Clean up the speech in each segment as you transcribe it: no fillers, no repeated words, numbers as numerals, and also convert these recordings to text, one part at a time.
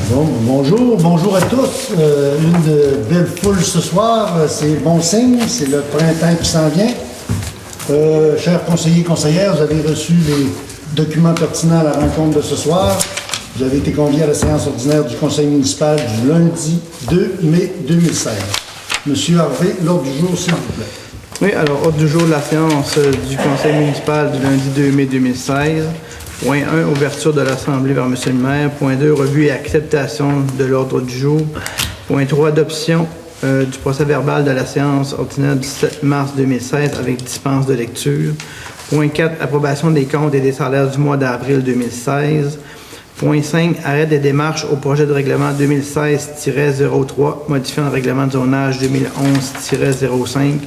Bon, bonjour à tous. Une belle foule ce soir, c'est bon signe, c'est le printemps qui s'en vient. Chers conseillers et conseillères, vous avez reçu les documents pertinents à la rencontre de ce soir. Vous avez été conviés à la séance ordinaire du conseil municipal du lundi 2 mai 2016. Monsieur Harvey, l'ordre du jour, s'il vous plaît. Oui, alors, ordre du jour de la séance du conseil municipal du lundi 2 mai 2016. Point 1, ouverture de l'Assemblée vers M. le maire. Point 2, revue et acceptation de l'ordre du jour. Point 3, adoption du procès-verbal de la séance ordinaire du 7 mars 2016 avec dispense de lecture. Point 4, approbation des comptes et des salaires du mois d'avril 2016. Point 5, arrêt des démarches au projet de règlement 2016-03, modifiant le règlement de zonage 2011-05,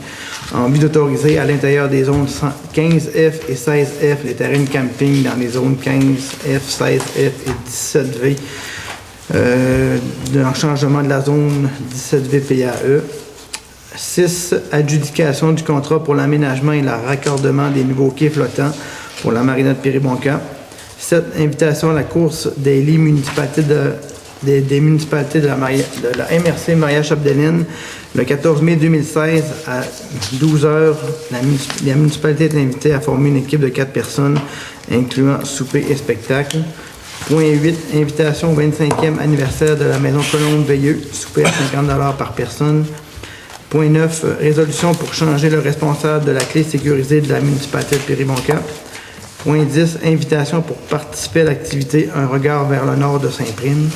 en vue d'autoriser à l'intérieur des zones 15F et 16F les terrains de camping dans les zones 15F, 16F et 17V, d'un changement de la zone 17V PAE. 6, adjudication du contrat pour l'aménagement et le raccordement des nouveaux quais flottants pour la marina de Péribonka. 7, invitation à la course des lits municipalités des municipalités de la MRC Maria-Chapdelaine le 14 mai 2016 à 12h. La municipalité est invitée à former une équipe de 4 personnes, incluant souper et spectacle. Point 8, invitation au 25e anniversaire de la Maison Colombe-Veilleux, souper à 50$ par personne. Point 9, résolution pour changer le responsable de la clé sécurisée de la municipalité de Péribonka. Point 10, invitation pour participer à l'activité Un regard vers le nord de Saint-Prime.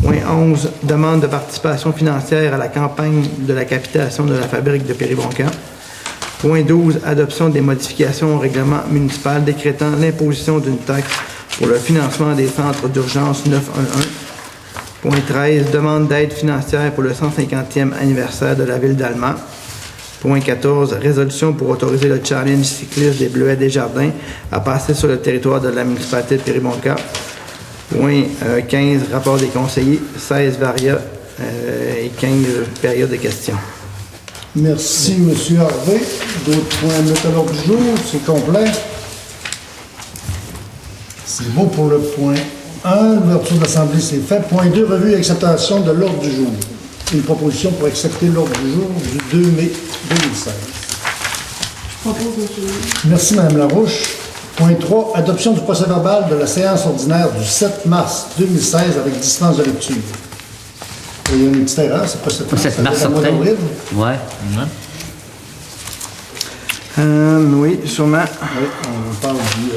Point 11, demande de participation financière à la campagne de la capitation de la fabrique de Péribonka. Point 12, adoption des modifications au règlement municipal décrétant l'imposition d'une taxe pour le financement des centres d'urgence 911. Point 13, demande d'aide financière pour le 150e anniversaire de la ville d'Allemand. Point 14, résolution pour autoriser le challenge cycliste des Bleuets des Jardins à passer sur le territoire de la municipalité de Péribonka. Point 15, rapport des conseillers, 16 varias et 15 périodes de questions. Merci, M. Harvey. D'autres points à mettre à l'ordre du jour, c'est complet. C'est beau pour le point 1, l'ouverture de l'Assemblée, c'est fait. Point 2, revue et acceptation de l'ordre du jour. Une proposition pour accepter l'ordre du jour du 2 mai 2016. Je propose, monsieur. Merci, Mme Larouche. Point 3, adoption du procès-verbal de la séance ordinaire du 7 mars 2016 avec dispense de lecture. Il y a une petite erreur, c'est pas 7 mars, C'est 7 mars, c'est le mois d'avril. Ouais. Oui, sûrement. Oui, on parle du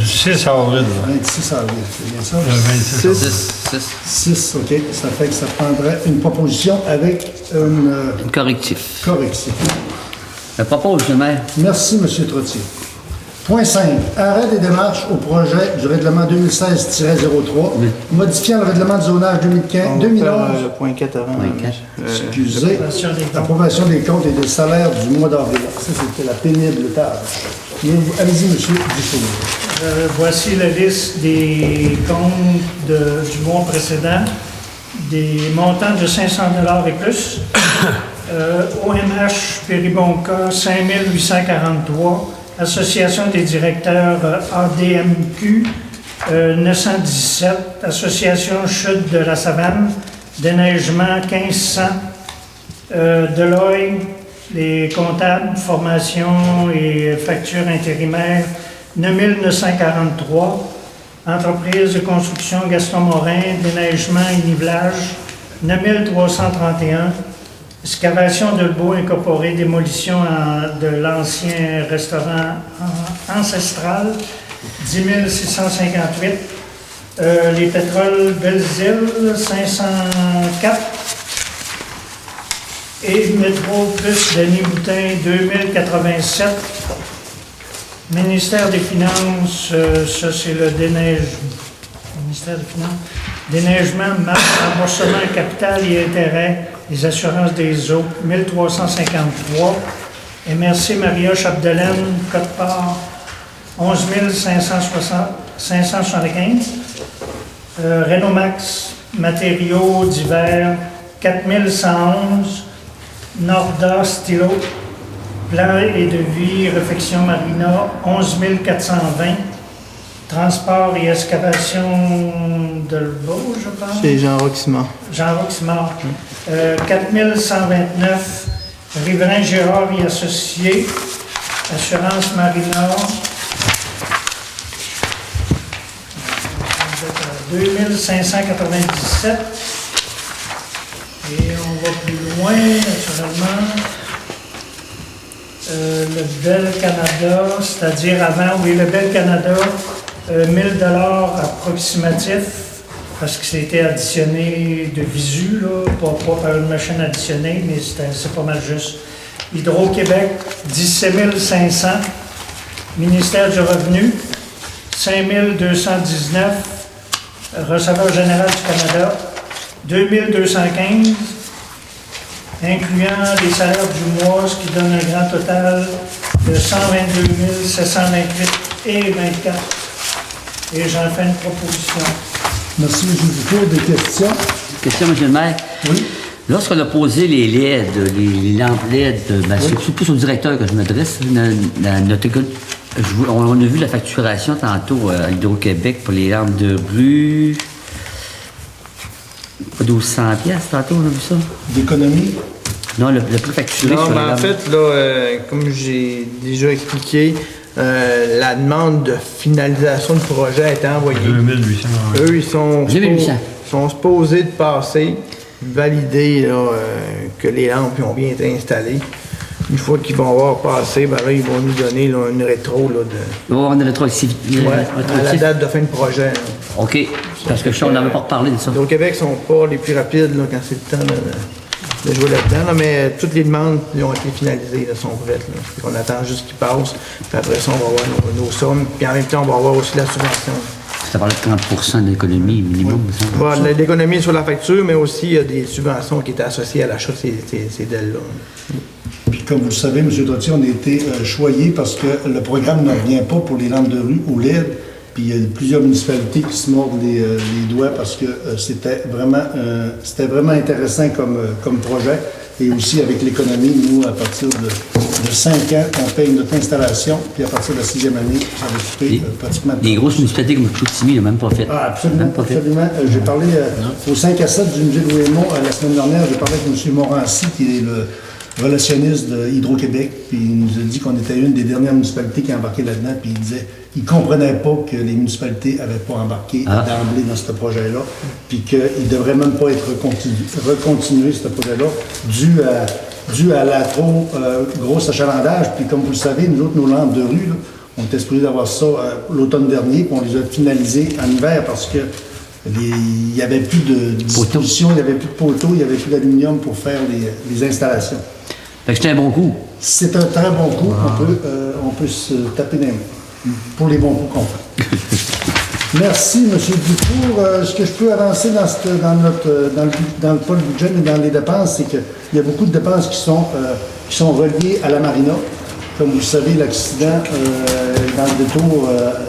6 avril. 26 avril, c'est bien ça? Le 26 6. 6, OK. Ça fait que ça prendrait une proposition avec une Correctif. correction. Je propose, le maire. Merci, M. Trottier. Point 5. Arrêt des démarches au projet du règlement 2016-03, modifiant le règlement de zonage 2011. Le point 4 avant. Point 4. Excusez. Approbation des comptes et des salaires du mois d'avril. Ça, c'était la pénible tâche. Allez-y, M. Dufour. Voici la liste des comptes du mois précédent, des montants de 500 $ et plus. OMH Péribonka, 5 843. Association des directeurs ADMQ, 917. Association Chute de la Savane, déneigement 1500. Deloitte, les comptables, formation et factures intérimaires, 9943. Entreprise de construction Gaston Morin, déneigement et nivelage, 9331. Excavation de Lebeau incorporé, démolition de l'ancien restaurant ancestral, 10 658. Les pétroles Belles-Îles, 504. Et Métro plus Denis Boutin, 2087. Ministère des Finances, ça c'est le déneigement. Ministère des Finances. Déneigement, marge, remboursement, capital et intérêt, les assurances des eaux, 1353. MRC Maria-Chapdelaine, Côte-Part, 11 575. Renomax, matériaux divers, 4111. Norda, stylo, plan et devis, réfection marina, 11 420. Transport et excavation de l'eau, je pense. C'est Jean-Roch Simard. Jean-Roch Simard. 4129, Riverain Gérard et Associés, Assurance Marie-Nord. 2597. Et on va plus loin, naturellement. Le Bel Canada, c'est-à-dire avant, oui, le Bel Canada, 1000 $ approximatif, parce que c'était additionné de visu, là, pas par une machine additionnée, mais c'est pas mal juste. Hydro-Québec, 17 500. Ministère du Revenu, 5219. Receveur général du Canada, 2215, incluant les salaires du mois, ce qui donne un grand total de 122 728 et 24. Et j'en fais une proposition. Merci, M. Dufour. Des questions? Question, M. le maire. Oui. Lorsqu'on a posé les LED, les lampes LED, c'est plus au directeur que je m'adresse. On a vu la facturation tantôt à Hydro-Québec pour les lampes de rue. Pas 1200 piastres tantôt, on a vu ça? D'économie? Non, le prix facturé Non, sur mais les en lampes. fait, là, comme j'ai déjà expliqué, la demande de finalisation du projet a été envoyée. 2800. Eux, ils sont 2800. supposés de passer, valider là, que les lampes ont bien été installées. Une fois qu'ils vont avoir passé, ben là, ils vont nous donner là, une rétro là, Il va y avoir une rétroactivité. à la date de fin de projet. Là. OK. Parce que on n'avait pas reparlé de ça. Au Québec, ils ne sont pas les plus rapides là, quand c'est le temps de jouer là-dedans, là, mais toutes les demandes ont été finalisées, là, sont prêtes. Là. On attend juste qu'ils passent, puis après ça, on va avoir nos sommes, puis en même temps, on va avoir aussi la subvention. Ça parlait de 30 d'économie minimum. Ça. Bon, l'économie sur la facture, mais aussi il y a des subventions qui étaient associées à l'achat de ces DEL-là. Puis comme vous le savez, M. Trottier, on a été choyés parce que le programme ne revient pas pour les lampes de rue au LED. Puis il y a plusieurs municipalités qui se mordent les doigts parce que c'était vraiment intéressant comme projet. Et aussi avec l'économie, nous, à partir de 5 ans, on paye notre installation. Puis à partir de la 6e année, ça va coûter pratiquement... Les grosses municipalités comme Chicoutimi n'ont même pas fait. Ah, absolument, Même pas fait. absolument. J'ai parlé au 5 à 7 du musée Louis Aymon la semaine dernière. J'ai parlé avec M. Morancy, qui est le relationniste de Hydro-Québec, puis il nous a dit qu'on était une des dernières municipalités qui a embarqué là-dedans, puis il disait qu'il ne comprenait pas que les municipalités n'avaient pas embarqué d'emblée dans ce projet-là, puis qu'il ne devrait même pas être recontinué, ce projet-là, dû à la trop grosse achalandage. Puis comme vous le savez, nous autres, nos lampes de rue, là, on était supposé d'avoir ça l'automne dernier, puis on les a finalisées en hiver parce que il n'y avait plus de disposition, il n'y avait plus de poteaux, il n'y avait plus d'aluminium pour faire les installations. Fait que c'était un bon coup. C'est un très bon coup. On peut se taper dans les mains pour les bons coups qu'on fait. Merci, M. Dufour. Ce que je peux avancer dans le pôle budget et dans les dépenses, c'est qu'il y a beaucoup de dépenses qui sont reliées à la marina. Comme vous le savez, l'accident dans le détour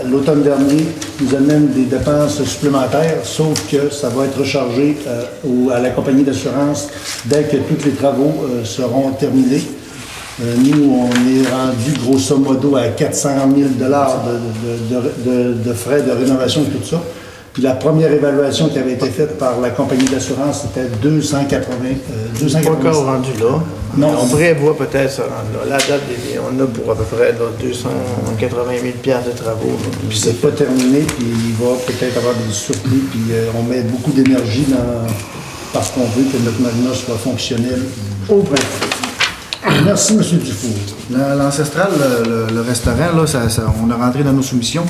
l'automne dernier nous amène des dépenses supplémentaires, sauf que ça va être rechargé à la compagnie d'assurance dès que tous les travaux seront terminés. Nous, on est rendu grosso modo à 400 000 $ de frais de rénovation et tout ça. Puis la première évaluation qui avait été faite par la compagnie d'assurance, c'était 280 Pas encore rendu là. Non. On prévoit peut-être ça rendre là. La date, on a pour à peu près là, 280 000 $ de travaux. Là. Puis c'est pas terminé, puis il va peut-être avoir des surplus, puis on met beaucoup d'énergie parce qu'on veut que notre marina soit fonctionnelle au printemps. Merci, M. Dufour. L'Ancestral, le restaurant, là, on a rentré dans nos soumissions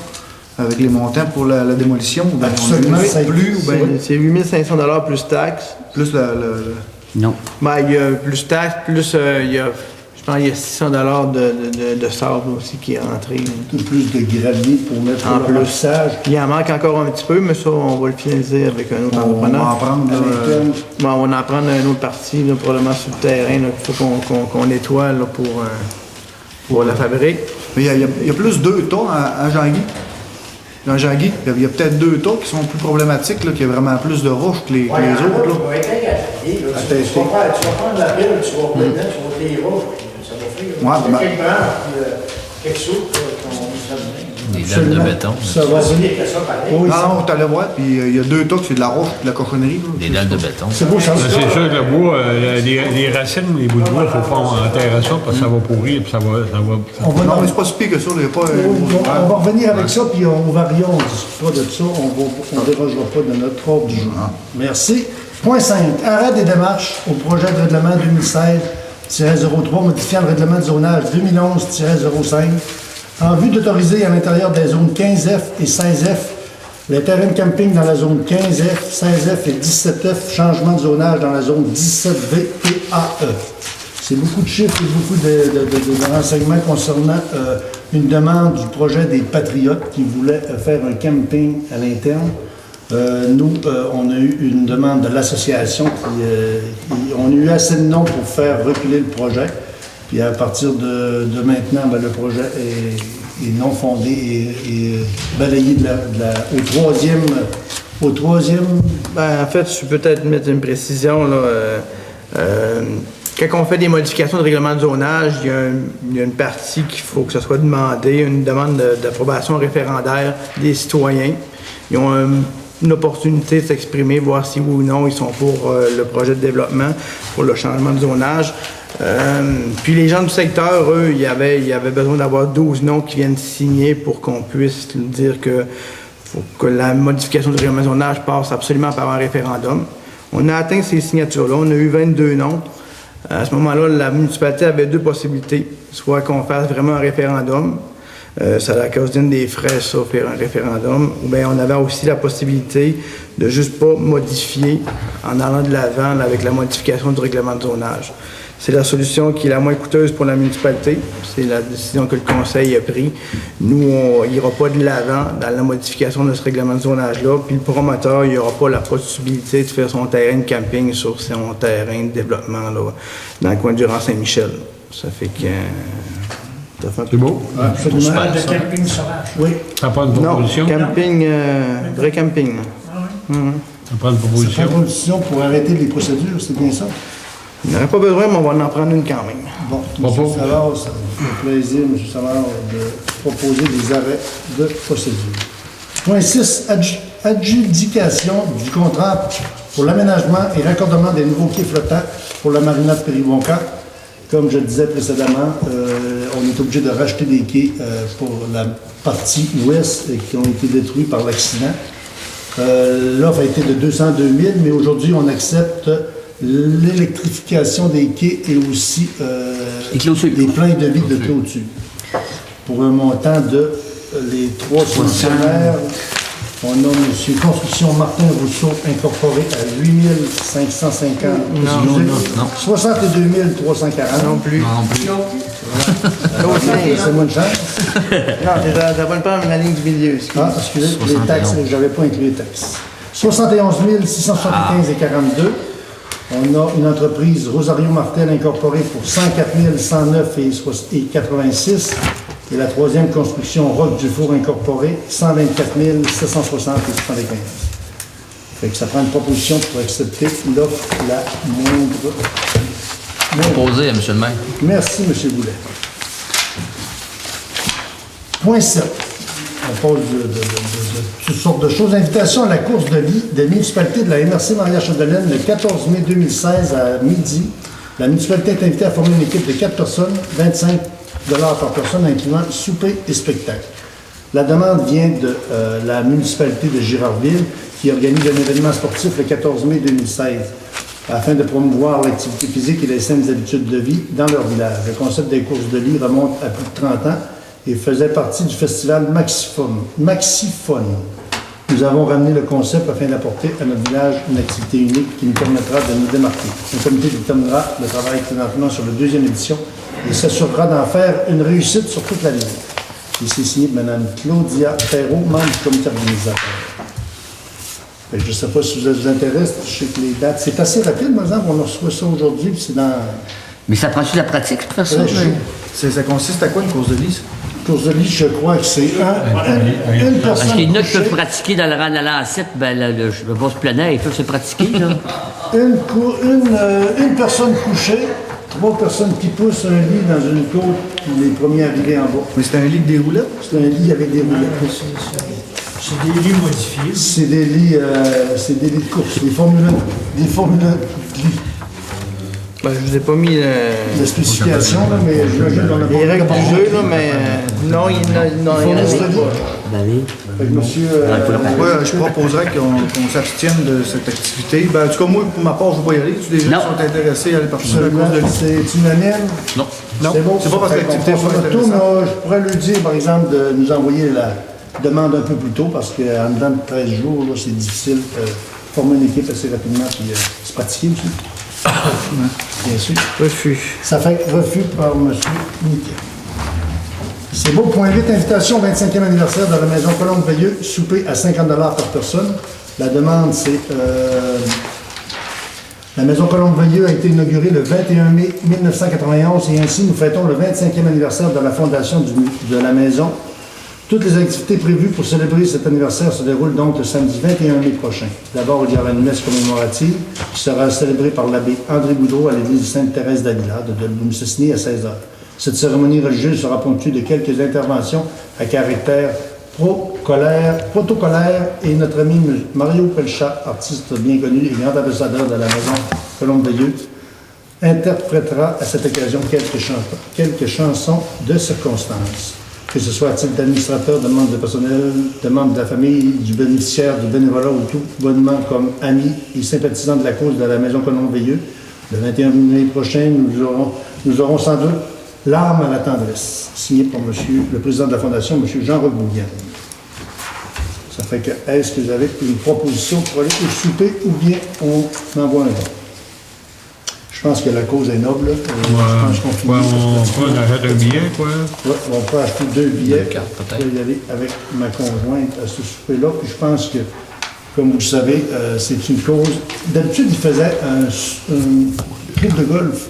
avec les montants pour la démolition. Ben, Absolument. On a plus ou bien C'est 8 500 $ plus taxes. plus Non. Ben, il y a plus taxes, plus il y a, je pense qu'il y a 600 $ de sable aussi qui est rentré. Tout plus de gravier pour mettre En le plus. remplissage. Il en manque encore un petit peu, mais ça, on va le finaliser avec un autre on va en entrepreneur. prendre. À l'interne. Bon, on va en prendre une autre partie, là, probablement sur le terrain, qu'il faut qu'on nettoie là, pour la fabrique. Mais il y a plus 2 tas à Jean-Guy. Dans Jean-Guy, il y a peut-être 2 tas qui sont plus problématiques, là, qui a vraiment plus de roches que les autres. Là. Tu vas prendre la pile, tu vas dedans, tu vas tes roches, puis ça va faire. Ouais, Quelques branches, puis quelques soupe qu'on nous a donné. Des dalles Absolument. de béton. Ça va venir. Oui, Non, t'allais voir, puis il y a 2 tas que c'est de la roche et de la cochonnerie. là. Des dalles de béton. c'est beau, ça. C'est sûr que le bois, les racines, les bouts de bois, il ne faut pas enterrer ça parce que ça va pourrir et ça va. On va, Non, mais c'est pas si pire que ça, il n'y a pas... on va revenir avec ça, puis on va rien, on ne discutera de ça, on ne dérogera pas de notre ordre du jour. Merci. Point 5. Arrêt des démarches au projet de règlement 2016-03 modifiant le règlement de zonage 2011-05 en vue d'autoriser à l'intérieur des zones 15F et 16F les terrains de camping dans la zone 15F, 16F et 17F, changement de zonage dans la zone 17V et AE. C'est beaucoup de chiffres et beaucoup de renseignements concernant une demande du projet des Patriotes qui voulaient faire un camping à l'interne. Nous, on a eu une demande de l'association on a eu assez de noms pour faire reculer le projet. Puis à partir de maintenant, ben, le projet est non fondé et balayé au troisième. Ben, en fait, je peux peut-être mettre une précision. Là, quand on fait des modifications de règlement de zonage, il y a une partie qu'il faut que ce soit demandé, une demande d'approbation référendaire des citoyens. Ils ont une opportunité de s'exprimer, voir si oui ou non ils sont pour le projet de développement, pour le changement de zonage. Puis les gens du secteur, eux, il y avait besoin d'avoir 12 noms qui viennent signer pour qu'on puisse dire que faut que la modification du règlement de zonage passe absolument par un référendum. On a atteint ces signatures-là, on a eu 22 noms. À ce moment-là, la municipalité avait 2 possibilités. Soit qu'on fasse vraiment un référendum, ça a cause d'une des frais, ça, faire un référendum, ou bien on avait aussi la possibilité de juste pas modifier en allant de l'avant avec la modification du règlement de zonage. C'est la solution qui est la moins coûteuse pour la municipalité. C'est la décision que le conseil a prise. Nous, on n'ira pas de l'avant dans la modification de ce règlement de zonage-là. Puis le promoteur, il n'aura pas la possibilité de faire son terrain de camping sur son terrain de développement là, dans le coin du Rang-Saint-Michel. Ça fait que... C'est beau? Absolument. On parle de camping sauvage. Oui. Ça prend une Non, proposition? camping, vrai camping. Ah oui. Ça prend une C'est proposition? pas une condition pour arrêter les procédures, c'est bien ça? Il n'aurait pas besoin, mais on va en prendre une quand même. Bon, Propos. M. Savard, ça me fait plaisir, M. Savard, de proposer des arrêts de procédure. Point 6, adjudication du contrat pour l'aménagement et raccordement des nouveaux quais flottants pour la marina de Péribonka. Comme je le disais précédemment, on est obligé de racheter des quais pour la partie ouest qui ont été détruits par l'accident. L'offre a été de 202 000, mais aujourd'hui, on accepte l'électrification des quais et aussi des pleins de vide de clôture. Pour un montant de les 3 fonctionnaires, on a M. Construction Martin Rousseau incorporé à 8 550. non. 62 340. Non plus. C'est moins de chance. Non, t'as pas le prendre la ligne du milieu. Excuse. Ah, excusez, les taxes, je n'avais pas inclus les taxes. 71 675 et 42. On a une entreprise Rosario Martel incorporée pour 104 109 et 86. Et la troisième construction Roc Dufour incorporée, 124 760 et 75. Fait que ça prend une proposition pour accepter l'offre la moindre. Proposé, M. le maire. Merci, M. Boulet. Point 7. On parle de toutes sortes de choses. Invitation à la course de lit des municipalités de la MRC Maria-Chapdelaine le 14 mai 2016 à midi. La municipalité est invitée à former une équipe de 4 personnes, 25 $ par personne, incluant souper et spectacle. La demande vient de la municipalité de Girardville qui organise un événement sportif le 14 mai 2016 afin de promouvoir l'activité physique et les saines habitudes de vie dans leur village. Le concept des courses de lit remonte à plus de 30 ans et faisait partie du festival Maxiphone. Nous avons ramené le concept afin d'apporter à notre village une activité unique qui nous permettra de nous démarquer. Le comité déterminera le travail présentement sur la 2e édition et s'assurera d'en faire une réussite sur toute la ligne. Et c'est signé de Mme Claudia Perrault, membre du comité organisateur. Je ne sais pas si ça vous intéresse, je sais que les dates, c'est assez rapide, par exemple, on reçoit ça aujourd'hui, puis c'est dans... Mais ça prend-tu de la pratique pour faire ça? Très chaud. Ça consiste à quoi, une course de lit, ça? Course de lit, je crois que c'est une personne Parce qu'il y en a qui peuvent couchée. pratiquer dans le rang de la lancette, ben, je vais se planer, ils peuvent se pratiquer, là. Une personne couchée, 3 personnes qui poussent un lit dans une côte, puis les premiers arrivés en bas. Mais c'est un lit avec des roulettes? C'est un lit avec des roulettes. C'est des lits modifiés. C'est des lits de course, des formules de lit. Ben, je vous ai pas mis La spécification, là, mais j'imagine qu'on a pas les règles de du jeu, là, mais non, il y en a fourneuse de lit. Ben oui. Fait que monsieur, Moi, je proposerais qu'on s'abstienne de cette activité. Ben, en tout cas, moi, pour ma part, je ne vais pas y aller. Si les gens Non. sont intéressés à aller participer à la absolument, course de lit. c'est unanime. Non. Non, C'est bon, c'est pas parce que Fait qu'on l'activité est passe pas notre tour, intéressante. mais je pourrais lui dire, par exemple, de nous envoyer la demande un peu plus tôt, parce qu'en dedans de 13 jours, là, c'est difficile de former une équipe assez rapidement, puis se pratiquer aussi. Bien sûr. refus. Ça fait refus par M. Niquet. C'est beau. Point 8, invitation au 25e anniversaire de la Maison Colombe-Veilleux, souper à 50 $ par personne. La demande, c'est... la Maison Colombe-Veilleux a été inaugurée le 21 mai 1991 et ainsi nous fêtons le 25e anniversaire de la fondation de la Maison. Toutes les activités prévues pour célébrer cet anniversaire se déroulent donc le samedi 21 mai prochain. D'abord, il y aura une messe commémorative qui sera célébrée par l'abbé André Boudreau à l'église Sainte-Thérèse d'Avila de Delboume-Cessny à 16h. Cette cérémonie religieuse sera ponctuée de quelques interventions à caractère protocolaire et notre ami Mario Pelchat, artiste bien connu et grand ambassadeur de la Maison Colombe-Veilleux, interprétera à cette occasion quelques chansons de circonstance. Que ce soit à titre d'administrateur, de membre de personnel, de membre de la famille, du bénéficiaire, du bénévolat ou tout bonnement comme ami et sympathisant de la cause de la Maison Colombe-Veilleux. Le 21 mai prochain, nous aurons sans doute L'arme à la tendresse, signé par le président de la Fondation, M. Jean-Roch Bouvian. Ça fait que, est-ce que vous avez une proposition pour aller au souper ou bien on envoie un don? Je pense que la cause est noble. Je pense qu'on finit. On achète un billet, quoi. Ouais, on peut acheter 2 billets. cartes, peut-être. Je vais y aller avec ma conjointe à ce souper-là. Puis je pense que, comme vous le savez, c'est une cause. D'habitude, il faisait un club de golf.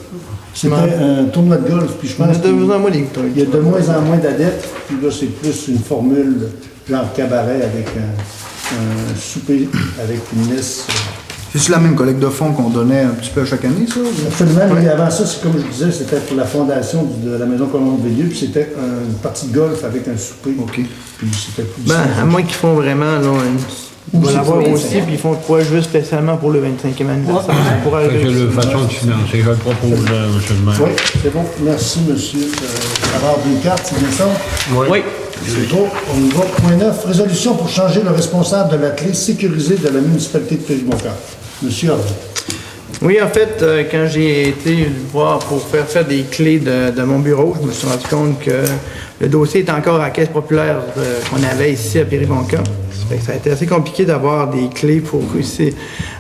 C'était un tournoi de golf. Puis je pense qu'il y a de moins en moins d'adeptes. Puis là, c'est plus une formule genre cabaret avec un souper avec une messe. C'est la même collecte de fonds qu'on donnait un petit peu à chaque année, ça? Absolument, mais avant ça, c'est comme je disais, c'était pour la fondation de la Maison Colombe-Veilleux, puis c'était une partie de golf avec un souper. OK. Puis c'était plus Ben, à moins qu'ils font vraiment, là, ils vont c'est l'avoir pour les aussi, puis ils font quoi juste spécialement pour le 25e anniversaire. Ça pourrait C'est arriver la aussi. façon de financer. Je le propose, M. le maire. Oui, c'est bon. Merci, monsieur. Avoir deux cartes, c'est bien ça? Oui. C'est bon. On y va. Point 9. Résolution pour changer le responsable de la clé sécurisée de la municipalité de Péribonca. Monsieur Harvey. Oui, en fait, quand j'ai été voir pour faire des clés de mon bureau, je me suis rendu compte que le dossier est encore à la Caisse populaire qu'on avait ici à Péribonka. Ça fait que ça a été assez compliqué d'avoir des clés pour réussir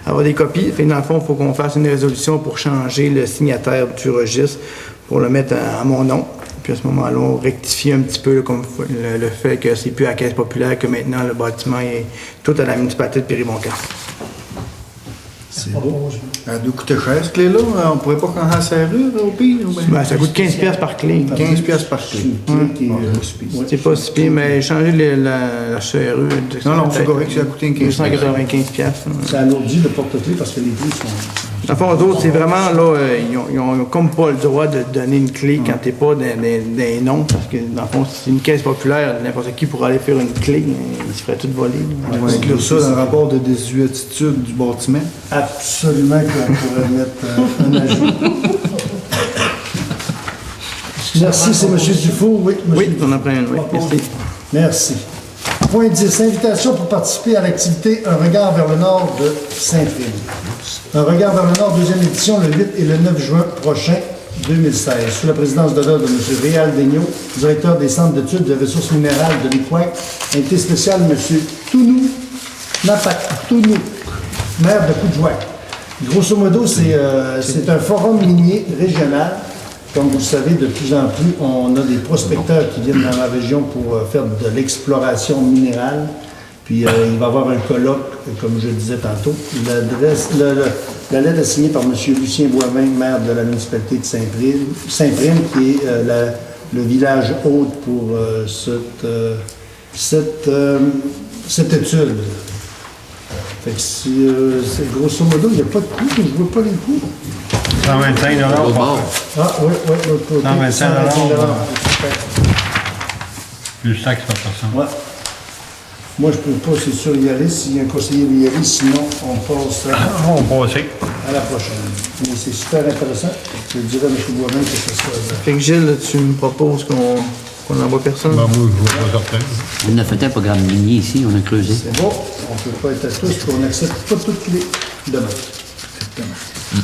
à avoir des copies. Fait que dans le fond, il faut qu'on fasse une résolution pour changer le signataire du registre, pour le mettre à mon nom. Puis à ce moment-là, on rectifie un petit peu là, comme le fait que c'est plus à la Caisse populaire, que maintenant le bâtiment est tout à la municipalité de Péribonka. C'est beau. Elle doit coûter cher, cette clé-là. On pourrait pas qu'on la serrure au pire? ou bien? Ben, ça coûte 15$ par clé. 15$ par clé. C'est une clé qui est, ouais. C'est pas si pire, mais changer la CRE. Non, c'est correct, ça a coûté une 15$. 295$. Ça alourdit le porte-clés parce que les clés sont... Dans le fond, eux autres, c'est vraiment, là, ils ont comme pas le droit de donner une clé quand t'es pas dans des noms, parce que, dans le fond, c'est une caisse populaire, n'importe qui pourrait aller faire une clé, il se ferait tout voler. On va inclure ça dans le rapport de désuétude du bâtiment. Absolument qu'on pourrait mettre un ajout. Merci, c'est M. Dufour. Oui, monsieur Oui, on en prend une, oui. Merci. Merci. Point 10. Invitation pour participer à l'activité Un regard vers le nord de Saint-Prime. Un regard vers le nord, deuxième édition, le 8 et le 9 juin prochain, 2016. Sous la présidence d'honneur de M. Réal Daigneault, directeur des centres d'études de ressources minérales de l'IQUAC, invité spécial M. Tounou Napak Tounou, maire de Coudjouac. Grosso modo, c'est un forum minier régional. Comme vous le savez, de plus en plus, on a des prospecteurs qui viennent dans la région pour faire de l'exploration minérale. Puis il va y avoir un colloque, comme je le disais tantôt. La lettre est signée par M. Lucien Boivin, maire de la municipalité de Saint-Prime, qui est le village hôte pour cette étude. Fait que c'est grosso modo, il n'y a pas de coût, je ne vois pas les coûts. 125 Au bord. Ah, oui, l'autre côté. 125 $125. plus taxe par personne. Ouais. Moi, je peux pas, c'est sûr, y aller. S'il y a un conseiller veut y aller, sinon, on passe On passait. à la prochaine. Mais c'est super intéressant. Je dirais à M. Boivin que ce soit... Fait que Gilles, tu me proposes qu'on n'envoie personne? Ben, moi, je ne vois pas certain. On a fait un programme minier ici, on a creusé. C'est bon, on ne peut pas être à tous, puis on n'accepte pas toutes les demandes. Exactement.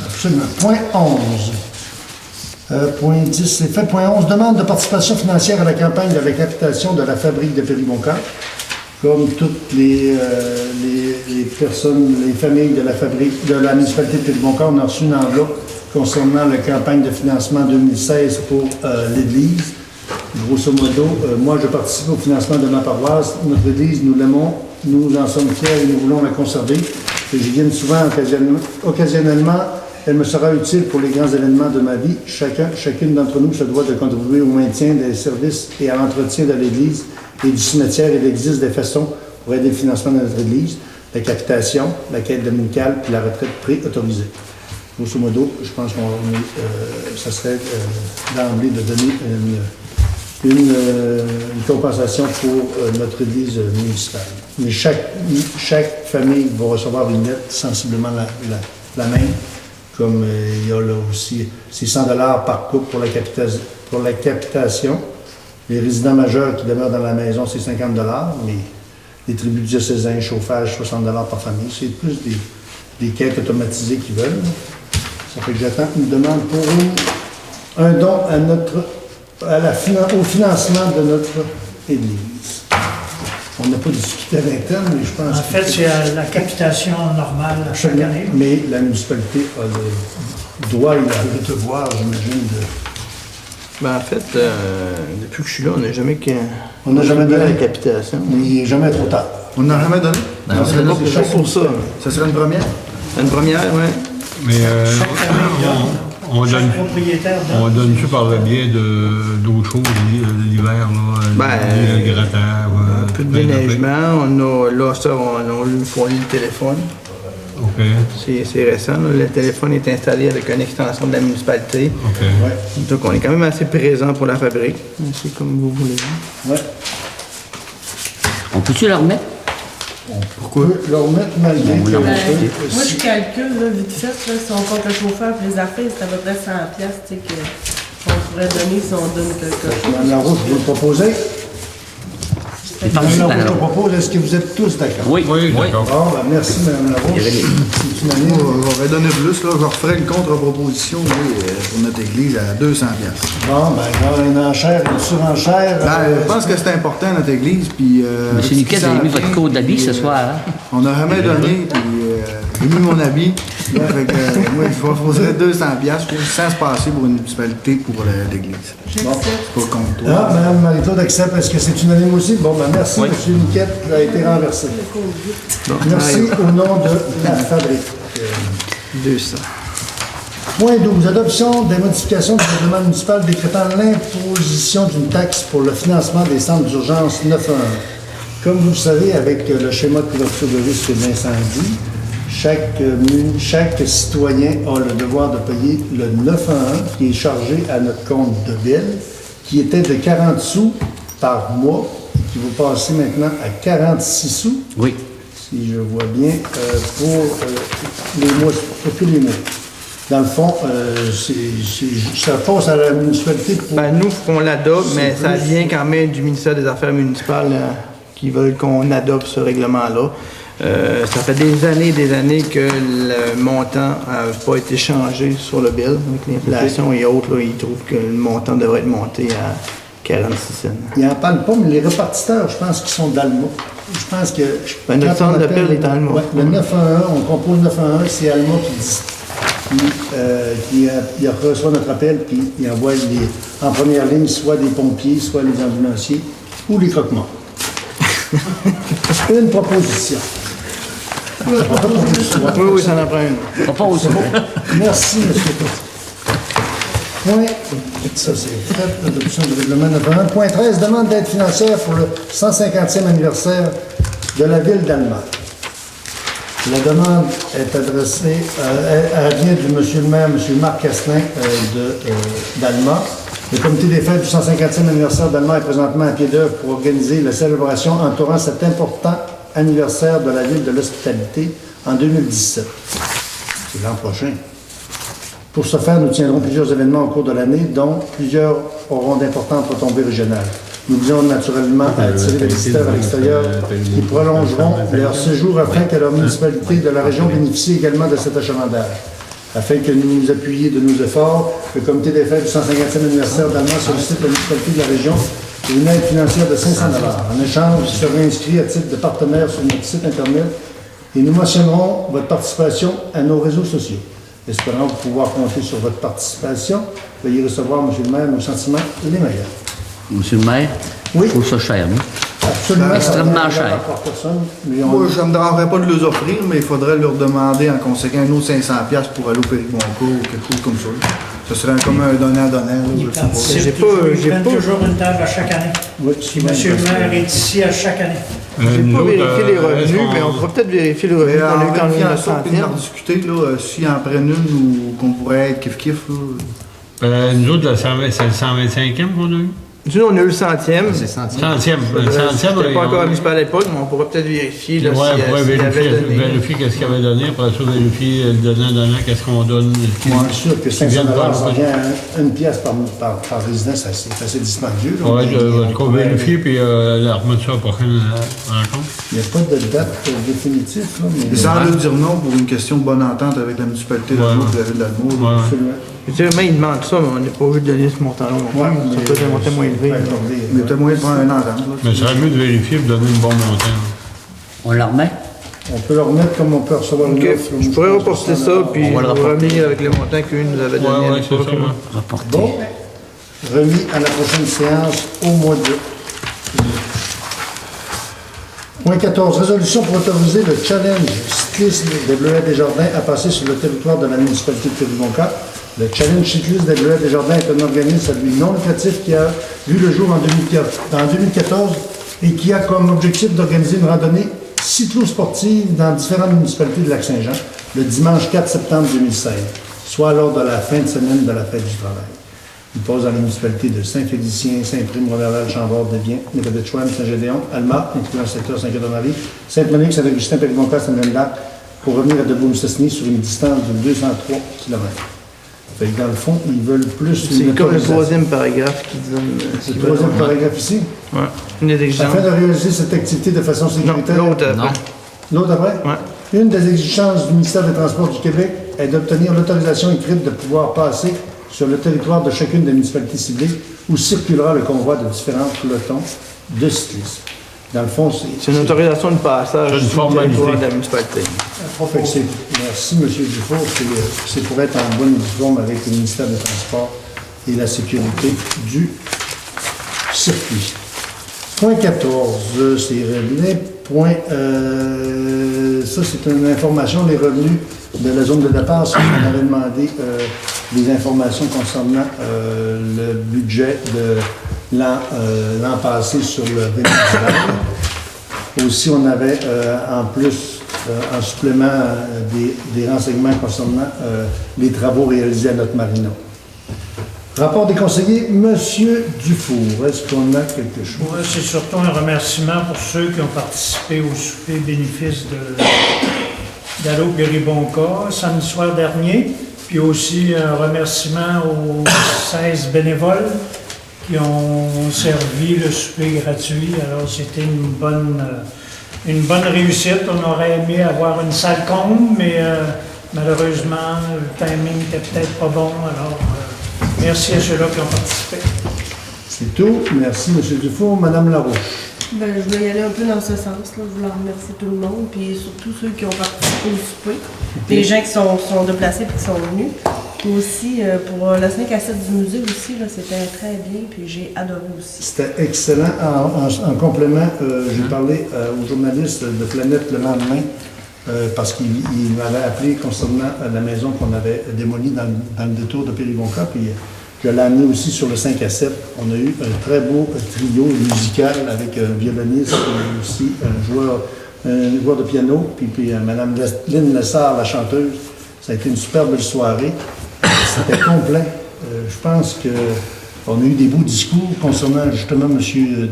Absolument. Point 11. Point 10, c'est fait. Point 11, demande de participation financière à la campagne de la capitation de la fabrique de Péribonka. Comme toutes les personnes, les familles de la fabrique, de la municipalité de Péribonka, on a reçu une enveloppe concernant la campagne de financement 2016 pour l'église. Grosso modo, moi, je participe au financement de ma paroisse. Notre église, nous l'aimons, nous en sommes fiers et nous voulons la conserver. Et j'y viens souvent occasionnellement. Elle me sera utile pour les grands événements de ma vie. Chacune d'entre nous se doit de contribuer au maintien des services et à l'entretien de l'église et du cimetière. Il existe des façons pour aider le financement de notre église, la capitation, la quête dominicale puis la retraite pré-autorisée. Grosso modo, je pense que ça serait d'emblée de donner une compensation pour notre église municipale. Mais chaque famille va recevoir une lettre sensiblement la même, comme il y a là aussi, c'est 100 $ par couple pour la capitation. Les résidents majeurs qui demeurent dans la maison, c'est 50 $, mais les tribus diocésains, chauffage, 60 $ par famille. C'est plus des quêtes automatisées qu'ils veulent. Ça fait que j'attends une demande pour un don au financement de notre église. On n'a pas discuté avec elle, mais je pense En fait, c'est la capitation normale à chaque année. Mais la municipalité a le droit et le devoir, j'imagine, de... Ben, en fait, depuis que je suis là, On n'a jamais donné la capitation. Mais il n'est jamais trop tard. On n'a jamais donné? Non, c'est pas pour ça. Ça serait une première? Une première, oui. Mais on donne, Chaque propriétaire donne. on donne-tu par le biais d'eau chaude l'hiver, là? Le gratin, Un peu de déneigement. Là, ça, on lui fournit le téléphone. OK. C'est récent. Là. Le téléphone est installé avec une extension de la municipalité. OK. Ouais. Donc, on est quand même assez présent pour la fabrique. C'est comme vous voulez. Ouais. On peut-tu le remettre? Pourquoi? Leur mettre malgré que... Ben, Moi, je calcule, là, vite fait, là, si on compte le chauffeur et les affaires, c'est à peu près 100$, tu sais, qu'on pourrait donner si on donne quelque chose. Mme Larouche, vous le proposez? C'est Mme parti, Larouche le alors. propose. Est-ce que vous êtes tous d'accord? Oui. Oui, d'accord. Bon, ben, merci, Mme Larouche. C'est une année... On va donner plus, là. Je referai une contre-proposition pour notre église à 200$. Bon, ben, il y a une enchère, une surenchère. Je pense que c'est important, notre église, puis... Monsieur Niquette, vous avez mis votre code d'habit ce soir, hein? On n'a jamais donné, puis j'ai mis mon habit. Là, fait que, moi, je proposerais 200$, sans se passer pour une municipalité pour l'église. C'est pas contre toi. Ah, Mme Marie-Claude accepte. Est-ce que c'est unanime aussi? Bon, ben, merci, M. Niquette, qui a été renversé. Merci au nom de la fabrique. 200. Point 12. Adoption des modifications du règlement municipal décrétant l'imposition d'une taxe pour le financement des centres d'urgence 911. Comme vous le savez, avec le schéma de couverture de risque d'incendie, chaque citoyen a le devoir de payer le 911 qui est chargé à notre compte de ville, qui était de 40 sous par mois, qui va passer maintenant à 46 sous, Oui. si je vois bien, pour les mois, pour tous les mois. Dans le fond, ça passe à la municipalité pour... Ben, nous, on l'adopte, mais ça vient quand même du ministère des Affaires municipales qui veulent qu'on adopte ce règlement-là. Ça fait des années que le montant n'a pas été changé sur le bill. Avec l'inflation et autres, là, ils trouvent que le montant devrait être monté à 46 cents. Ils n'en parlent pas, mais les répartiteurs, je pense qu'ils sont d'Alma. Je pense que... Ben, notre quand on centre appelle- d'appel est Alma. Ouais, le 911, on compose 911, c'est Alma qui reçoit notre appel, puis il envoie en première ligne soit des pompiers, soit les ambulanciers, ou les croque-morts. Une proposition. Oui, ça en prend une. On pose. Merci, M. Point, ça c'est fait, l'adoption du règlement 911. Point 13, demande d'aide financière pour le 150e anniversaire de la ville d'Alma. La demande est adressée, elle vient du monsieur le maire, M. Marc Castelin d'Alma. Le comité des fêtes du 150e anniversaire d'Alma est présentement à pied d'œuvre pour organiser la célébration entourant cet important anniversaire de la ville de l'hospitalité en 2017. C'est l'an prochain. Pour ce faire, nous tiendrons plusieurs événements au cours de l'année, dont plusieurs auront d'importantes retombées régionales. Nous visons naturellement à attirer les visiteurs à l'extérieur qui prolongeront leur séjour afin que leur municipalité de la région bénéficie également de cet achalandage. Afin que nous nous appuyions de nos efforts, le comité des fêtes du 150e anniversaire d'Allemand sollicite la municipalité de la région pour une aide financière de 500 $. En échange, vous serez inscrit à titre de partenaire sur notre site Internet et nous mentionnerons votre participation à nos réseaux sociaux. Espérons pouvoir compter sur votre participation. Veuillez recevoir, M. le maire, nos sentiments les meilleurs. Monsieur le maire, Oui. je trouve ça cher, moi. Absolument. Extrêmement cher. Moi, je ne me dérangerais pas de les offrir, mais il faudrait leur demander en conséquent un autre 500$ pour aller au Périboncourt ou quelque chose comme ça. Ce serait comme un donnant-donnant. Ils J'ai participent pas- toujours, ils j'ai prennent pas- toujours une table à chaque année. Oui, Puis monsieur le maire est ici à chaque année. J'ai Nous pas autres, vérifié les est-ce revenus, qu'on- mais on pourra peut-être vérifier les revenus Mais qu'on a en eu quand vérifiant on ça, puis en discuter, s'ils en prennent une ou qu'on pourrait être kiff-kiff. Nous autres, c'est le 125e qu'on a eu? Nous, on a eu le 100e. C'est senti. 100e. Le 100e, C'était pas encore municipal à l'époque, mais on pourrait peut-être vérifier là, Ouais, si, on pourrait s'il avait donné. vérifier qu'est-ce qu'il avait donné, après ça, vérifier le donnant, qu'est-ce qu'on donne. Bien sûr que 500 $, ça revient à une pièce par résident, c'est assez dispendieux. là. Ouais, je vais On pourrait- vérifier puis la remettre ça à la prochaine rencontre. Il n'y a pas de date définitive, là, mais... Et sans leur dire non pour une question de bonne entente avec la municipalité de l'Almo et de la ville d'Almo. Ouais. Absolument. Effectivement, il demande ça, mais on n'est pas obligé de donner ce montant-là non plus. Ouais, Ça peut être un montant moins élevé. ouais, là. attendez, Mais ouais. peut-être moyen de prendre une entente. là. Mais ça serait mieux de vérifier et de donner une bonne montant. On la remet? On peut le remettre comme on peut recevoir une Ok, offre. je pourrais reporter ça, puis On va le vous rapporter. revenir avec les montants qu'eux nous avaient donnés à Ouais, c'est l'époque. ça. là. Rapporté. Bon, remis à la prochaine séance au mois de... Point 14, résolution pour autoriser le challenge cyclisme des Bleuets des Jardins à passer sur le territoire de la municipalité de Péribonca. Le challenge cycliste des Bleuets des Jardins est un organisme à but non lucratif qui a vu le jour en 2014 et qui a comme objectif d'organiser une randonnée cyclo-sportive dans différentes municipalités de Lac-Saint-Jean le dimanche 4 septembre 2016, soit lors de la fin de semaine de la fête du travail. Il passe dans les municipalités de Saint-Félicien, Saint-Prime, Roberval, Chambord, Devien, Nécodette-Chouane, Saint-Gédéon, Alma, incluant le secteur Saint-Claude-Marie, Sainte-Monique, Saint-Augustin, Péribonca, Saint-Denis-Lac, pour revenir à Debout-Mississini sur une distance de 203 km. Fait que dans le fond, ils veulent plus C'est une comme le autorisation. troisième paragraphe qui donne ce C'est qu'ils le troisième veulent. paragraphe ici. Ouais, une des exigences. Afin de réaliser cette activité de façon Non, sécuritaire. l'autre après. Non. L'autre après? Ouais. Une des exigences du ministère des Transports du Québec est d'obtenir l'autorisation écrite de pouvoir passer sur le territoire de chacune des municipalités ciblées où circulera le convoi de différents pelotons de cyclistes. Dans le fond, C'est une autorisation de passage C'est une sur le formalité. territoire de la municipalité. Fait que merci, M. Dufour. C'est pour être en bonne uniforme avec le ministère des Transports et la sécurité du circuit. Point 14, c'est réglé. Point, ça, c'est une information, les revenus de la zone de départ. Ça, on avait demandé des informations concernant le budget de l'an passé sur le revenu du travail. Aussi, on avait en plus, en supplément, des renseignements concernant les travaux réalisés à notre marina. Rapport des conseillers, M. Dufour, est-ce qu'on a quelque chose? Ouais, c'est surtout un remerciement pour ceux qui ont participé au souper bénéfice d'Allo Péribonca samedi soir dernier. Puis aussi un remerciement aux 16 bénévoles qui ont servi le souper gratuit. Alors c'était une bonne réussite. On aurait aimé avoir une salle comble, mais malheureusement, le timing n'était peut-être pas bon. Alors, merci à ceux-là qui ont participé. C'est tout. Merci, M. Dufour. Madame Larouche. Ben, je voulais y aller un peu dans ce sens. Là. Je voulais remercier tout le monde, puis surtout ceux qui ont participé au souper. Les gens qui sont déplacés et qui sont venus. Puis aussi, pour la semaine cassette du musée aussi, là, c'était très bien, puis j'ai adoré aussi. C'était excellent. En complément, j'ai parlé aux journalistes de Planète le lendemain parce qu'ils m'avaient appelé concernant la maison qu'on avait démolie dans le détour de Péribonca. Puis je l'ai amené aussi sur le 5 à 7. On a eu un très beau trio musical avec un violoniste et aussi un joueur un joueur de piano, puis Mme Lynn Lessard, la chanteuse. Ça a été une super belle soirée. C'était complet. Je pense qu'on a eu des beaux discours concernant justement M.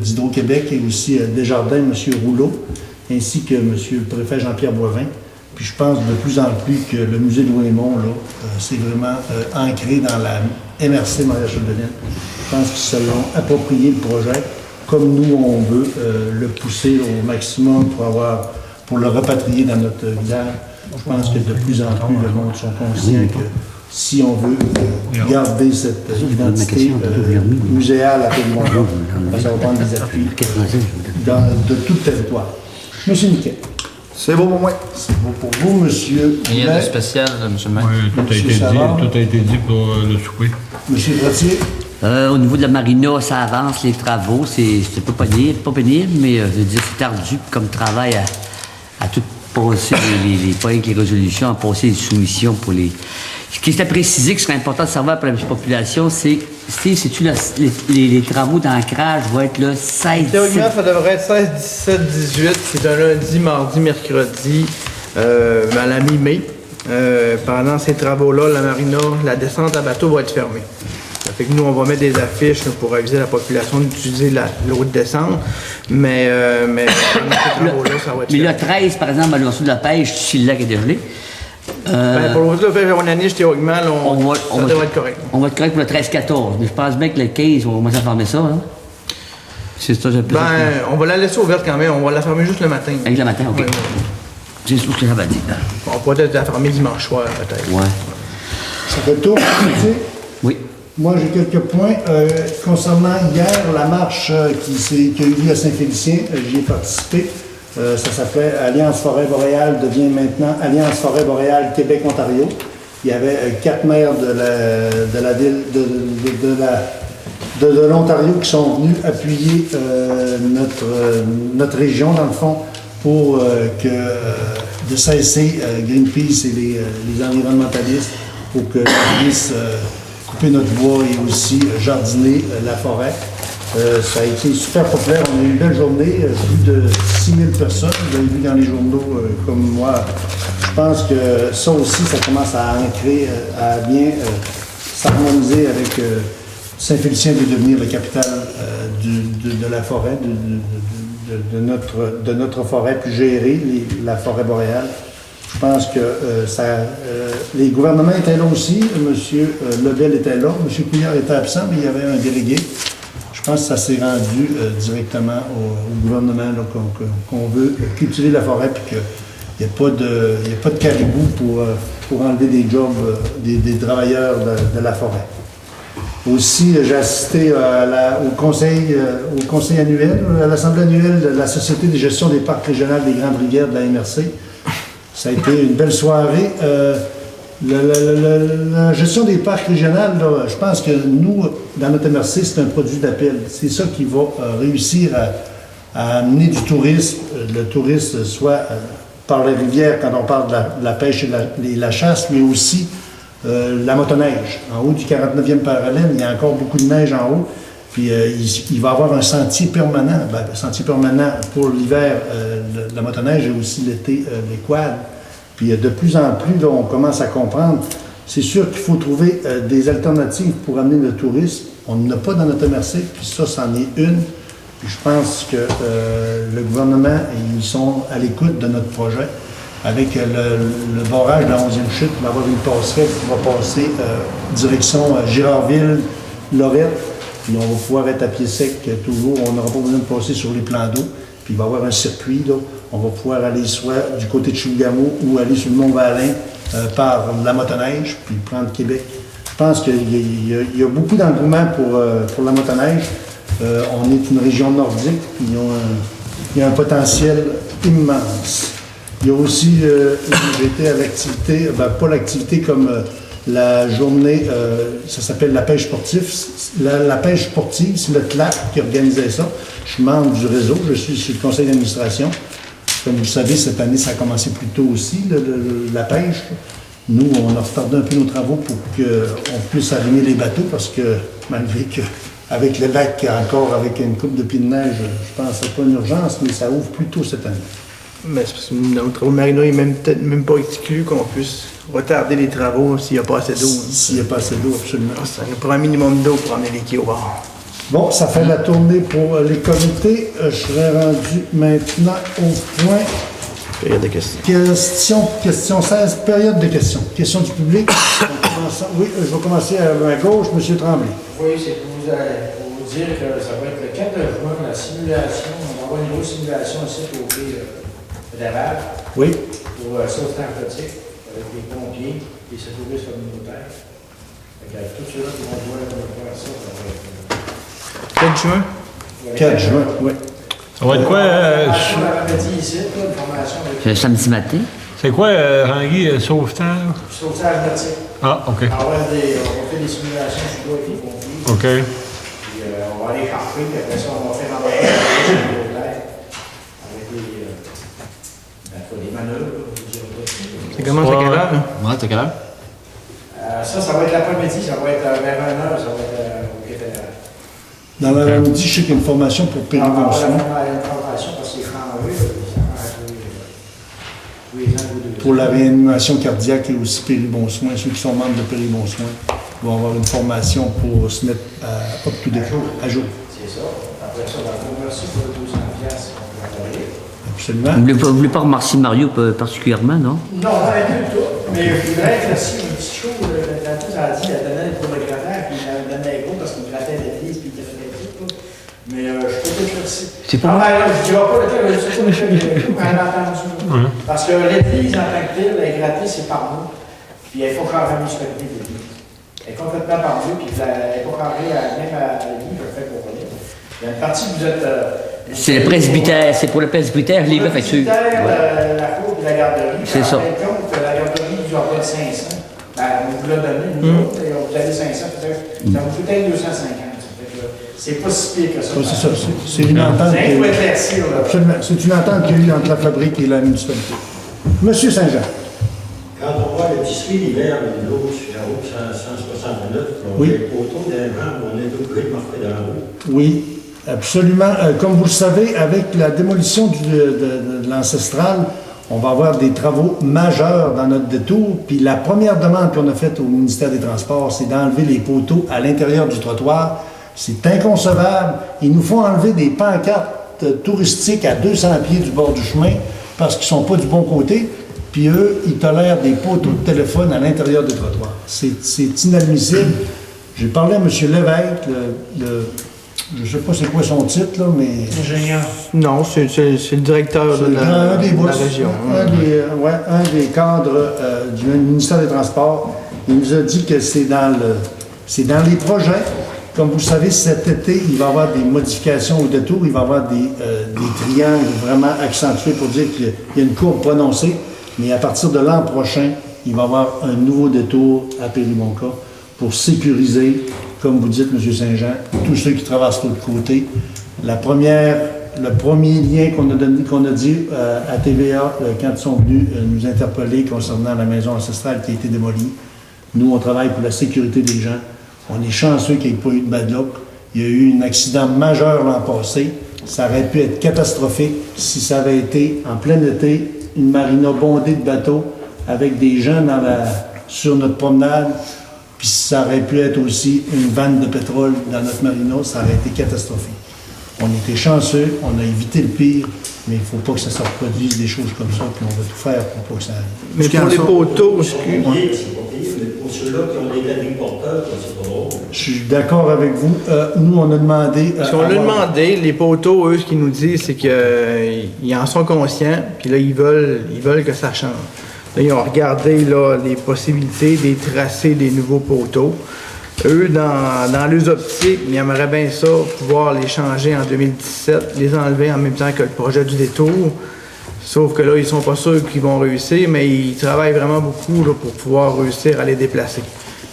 d'Hydro-Québec et aussi Desjardins, M. Rouleau, ainsi que M. le préfet Jean-Pierre Boivin. Puis je pense de plus en plus que le musée de Louis-Aymon, là, c'est vraiment ancré dans la MRC Maria-Chapdelaine. Je pense qu'ils se l'ont approprié le projet, comme nous, on veut le pousser au maximum pour le repatrier dans notre village. Je pense que de plus en plus, le monde sont conscients que si on veut garder cette identité muséale à Péribonka, ça va prendre des appuis de tout le territoire. Monsieur Niquet. C'est beau pour moi. C'est beau pour vous, monsieur. Rien de spécial, M. le maire. Oui, tout a été dit pour le souper. Monsieur Trottier. Au niveau de la marina, ça avance, les travaux, c'est pas pénible, mais je veux dire, c'est ardu comme travail à tout passer pas avec les résolutions, à passer les soumissions pour les. Ce qui est à préciser, que ce serait important de savoir pour la population, c'est, sais-tu, les travaux d'ancrage vont être le 16. Théoriquement, ça devrait être 16, 17, 18, c'est un lundi, mardi, mercredi, à la mi-mai. Pendant ces travaux-là, la marina, la descente à bateau va être fermée. Ça fait que nous, on va mettre des affiches pour aviser la population d'utiliser l'eau de descente, mais pendant ces travaux-là, ça va être Mais fermé. le 13, par exemple, à l'oiseau de la pêche, si le lac est dégelé. Pour l'autre, on année, théoriquement, là, ça devrait être correct. On va être correct pour le 13-14, mais je pense bien que le 15, on va commencer à fermer ça. Hein? C'est ça, j'ai plus. On va la laisser ouverte quand même, on va la fermer juste le matin. Avec le matin, OK. Ouais, ouais. C'est tout ce que j'avais dit. On pourrait peut-être la fermer dimanche soir, peut-être. Ouais. Ça fait tour, monsieur. Oui. Moi, j'ai quelques points. Concernant hier, la marche qui a eu lieu à Saint-Félicien, j'y ai participé. Ça s'appelait Alliance Forêt Boréale, devient maintenant Alliance Forêt Boréale Québec-Ontario. Il y avait 4 maires de la ville de l'Ontario qui sont venus appuyer notre région, dans le fond, pour de cesser Greenpeace et les environnementalistes pour que l'on puisse couper notre bois et aussi jardiner la forêt. Ça a été super populaire. On a eu une belle journée, plus de 6000 personnes. Vous avez vu dans les journaux comme moi. Je pense que ça aussi, ça commence à ancrer, à bien s'harmoniser avec Saint-Félicien de devenir la capitale de la forêt, de notre forêt, puis gérer la forêt boréale. Je pense que les gouvernements étaient là aussi. M. Lebel était là. M. Couillard était absent, mais il y avait un délégué. Je pense que ça s'est rendu directement au gouvernement qu'on veut cultiver la forêt et qu'il n'y a pas de caribou pour enlever des jobs des travailleurs de la forêt. Aussi, j'ai assisté au conseil annuel, à l'assemblée annuelle de la Société de gestion des parcs régionaux des Grandes Rivières de la MRC. Ça a été une belle soirée. La gestion des parcs régionaux, là, je pense que nous, dans notre MRC, c'est un produit d'appel. C'est ça qui va réussir à amener du tourisme. Le tourisme, soit par la rivière, quand on parle de la pêche et la chasse, mais aussi la motoneige. En haut du 49e parallèle, il y a encore beaucoup de neige en haut. Puis il va y avoir un sentier permanent. Le sentier permanent pour l'hiver, la motoneige et aussi l'été, les quads. Puis de plus en plus, là, on commence à comprendre. C'est sûr qu'il faut trouver des alternatives pour amener le tourisme. On n'en a pas dans notre MRC, puis ça, c'en est une. Puis je pense que le gouvernement, ils sont à l'écoute de notre projet. Avec le barrage de la 11e chute, il va y avoir une passerelle qui va passer direction Girardville, Lorette. Puis on va pouvoir être à pied sec toujours. On n'aura pas besoin de passer sur les plans d'eau. Puis il va y avoir un circuit, là. On va pouvoir aller soit du côté de Chibougamau ou aller sur le Mont-Valin par la motoneige, puis prendre Québec. Je pense qu'il y a beaucoup d'engouement pour la motoneige. On est une région nordique, puis il y a un potentiel immense. Il y a aussi, j'ai été à l'activité, pas l'activité comme la journée, ça s'appelle la pêche sportive. La pêche sportive, c'est le CLAP qui organisait ça. Je suis membre du réseau, je suis sur le conseil d'administration. Comme vous le savez, cette année, ça a commencé plus tôt aussi, la pêche. Nous, on a retardé un peu nos travaux pour qu'on puisse arrimer les bateaux parce que, malgré qu'avec le lac, encore avec une coupe de pieds de neige, je pense que ce n'est pas une urgence, mais ça ouvre plus tôt cette année. Mais c'est parce que notre marina n'est peut-être même pas exclu qu'on puisse retarder les travaux s'il n'y a pas assez d'eau. S'il n'y a pas assez d'eau, absolument. Ça nous prend un minimum d'eau pour amener les quais au bord. Bon, ça fait la tournée pour les comités. Je serais rendu maintenant au point. Période de questions. Question 16, période de questions. Questions du public. Oui, je vais commencer à ma gauche, M. Tremblay. Oui, c'est pour vous dire que ça va être le 4 juin, la simulation. On va avoir une grosse simulation ici au quai fédéral Oui. pour sauvetage aquatique avec les pompiers, les secouristes communautaires. Avec tous ceux-là qui vont jouer faire ça, ça va être. 4 juin? 4 juin, oui. Ça va être quoi? L'après-midi ici, une formation avec C'est le samedi matin. C'est quoi, Rangui, sauvetage? sauvetage aquatique. Ah, OK. On va faire des simulations sur l'eau avec les pompiers. OK. Puis on va aller carper, puis après ça, on va faire embarquer avec les manœuvres. Ça commence à quelle heure? Hein? Ouais, t'as quelle heure? Ça va être l'après-midi, ça va être vers 1h, ça va être au Quai fédéral. Dans l'avant-midi, je sais qu'il y a une formation pour On va Péribonçon. faire une formation parce que c'est franc-rue, ça va tous les ans ou 2 ans. Pour la réanimation cardiaque et aussi Péribonsoin. Ceux qui sont membres de Péribonsoin vont avoir une formation pour se mettre up-to-date, à jour. C'est ça. Après ça, on va merci pour les 200 piastres qu'on va travailler. Absolument. Vous voulez pas remercier Mario particulièrement, non? Non, pas du tout. Mais je voudrais être aussi un petit show. La tante a dit, elle donnait pour le gratteur, puis elle donnait gros parce qu'il grattait l'église, puis il faisait tout. Mais je peux peut-être faire ça. C'est pas Ah, là, je ne dirai pas lequel, je sais pas lequel, elle a entendu. Parce que l'église en tant que telle, elle est grattée, c'est par nous. Puis il faut carrément respecter l'église. Elle est complètement par nous, puis elle n'est pas carrée même à l'église, je le fais pour rien. Il y a une partie que vous êtes. C'est le presbytère, c'est pour le presbytère, les gars, fait que La cour de la garderie. C'est ça. Compte, la garderie vous en donne 500. Ben, on vous l'a donné, nous autres, et vous avez 500, ça vous coûte 250. C'est pas si pire que ça. Oui, c'est ça. C'est une entente. C'est un peu éclaircir, là. Absolument. C'est une entente qu'il y a eu entre la fabrique et la municipalité. Monsieur Saint-Jean. Quand on voit l'épicerie l'hiver, l'eau sur la route 169, on Oui. a les poteaux d'un vent, on est obligé de marquer dans la rue. Oui, absolument. Comme vous le savez, avec la démolition de l'ancestral, on va avoir des travaux majeurs dans notre détour. Puis la première demande qu'on a faite au ministère des Transports, c'est d'enlever les poteaux à l'intérieur du trottoir. C'est inconcevable. Il nous faut enlever des pancartes touristiques à 200 pieds du bord du chemin parce qu'ils ne sont pas du bon côté. Puis eux, ils tolèrent des poteaux de téléphone à l'intérieur des trottoirs. C'est inadmissible. J'ai parlé à M. Lévesque, je ne sais pas c'est quoi son titre, là, mais... Ingénieur. Non, c'est le directeur de un des boss, la région. un des cadres du ministère des Transports. Il nous a dit que c'est dans les projets. Comme vous le savez, cet été, il va y avoir des modifications au détour. Il va y avoir des triangles vraiment accentués pour dire qu'il y a une courbe prononcée. Mais à partir de l'an prochain, il va y avoir un nouveau détour à Péribonka pour sécuriser, comme vous dites, M. Saint-Jean, tous ceux qui traversent de l'autre côté. Le premier lien qu'on a dit à TVA quand ils sont venus nous interpeller concernant la maison ancestrale qui a été démolie, nous, on travaille pour la sécurité des gens. On est chanceux qu'il n'y ait pas eu de bad luck. Il y a eu un accident majeur l'an passé. Ça aurait pu être catastrophique si ça avait été en plein été, une marina bondée de bateaux avec des gens sur notre promenade. Puis ça aurait pu être aussi une vanne de pétrole dans notre marina. Ça aurait été catastrophique. On était chanceux, on a évité le pire, mais il ne faut pas que ça se reproduise des choses comme ça, puis on va tout faire pour pas que ça arrive. Mais pour les poteaux, excuse-moi. Pour ceux-là qui ont des agriculteurs, c'est pas drôle. Je suis d'accord avec vous. Nous, on a demandé... Parce qu'on l'a demandé, les poteaux, eux, ce qu'ils nous disent, c'est qu'ils en sont conscients, puis là, ils veulent que ça change. Là, ils ont regardé là, les possibilités des tracés des nouveaux poteaux. Eux, dans leurs optiques, ils aimeraient bien ça, pouvoir les changer en 2017, les enlever en même temps que le projet du détour. Sauf que là, ils sont pas sûrs qu'ils vont réussir, mais ils travaillent vraiment beaucoup là, pour pouvoir réussir à les déplacer.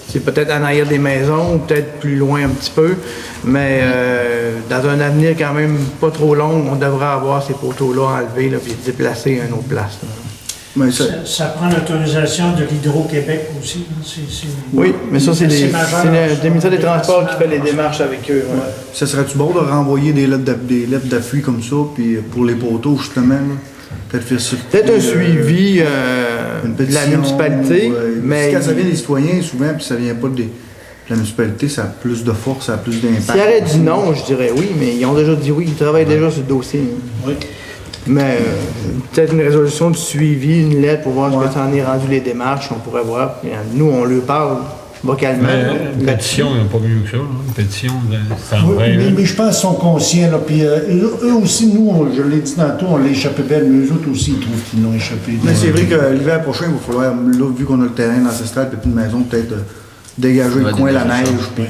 C'est peut-être en arrière des maisons, ou peut-être plus loin un petit peu, mais dans un avenir quand même pas trop long, on devrait avoir ces poteaux-là enlevés et déplacés à une autre place. Là. Mais Ça prend l'autorisation de l'Hydro-Québec aussi. Oui, mais ça, c'est le ministère des Transports qui fait les majeur. démarches avec eux. Ouais. Ça serait-tu bon de renvoyer des lettres d'appui comme ça, puis pour les poteaux, justement, là? peut-être faire ça. Peut-être un suivi de la municipalité, mais quand ça vient des citoyens, souvent, puis ça vient pas de la municipalité, ça a plus de force, ça a plus d'impact. s'il aurait dit non, je dirais oui, mais ils ont déjà dit oui, ils travaillent déjà sur le dossier. Oui. Mais peut-être une résolution de suivi, une lettre pour voir ce que ça en est rendu les démarches, on pourrait voir. Puis, nous, on lui parle vocalement. Une pétition, il n'y a pas mieux que ça. Une pétition, ça en Oui, vrai. mais je pense qu'ils sont conscients. Là, puis, eux aussi, nous, je l'ai dit tantôt, on l'a échappé belle, mais eux autres aussi, ils trouvent qu'ils l'ont échappé. Mais c'est vrai que l'hiver prochain, il va falloir, là, vu qu'on a le terrain ancestral, puis une maison, peut-être dégager le coin, la neige, puis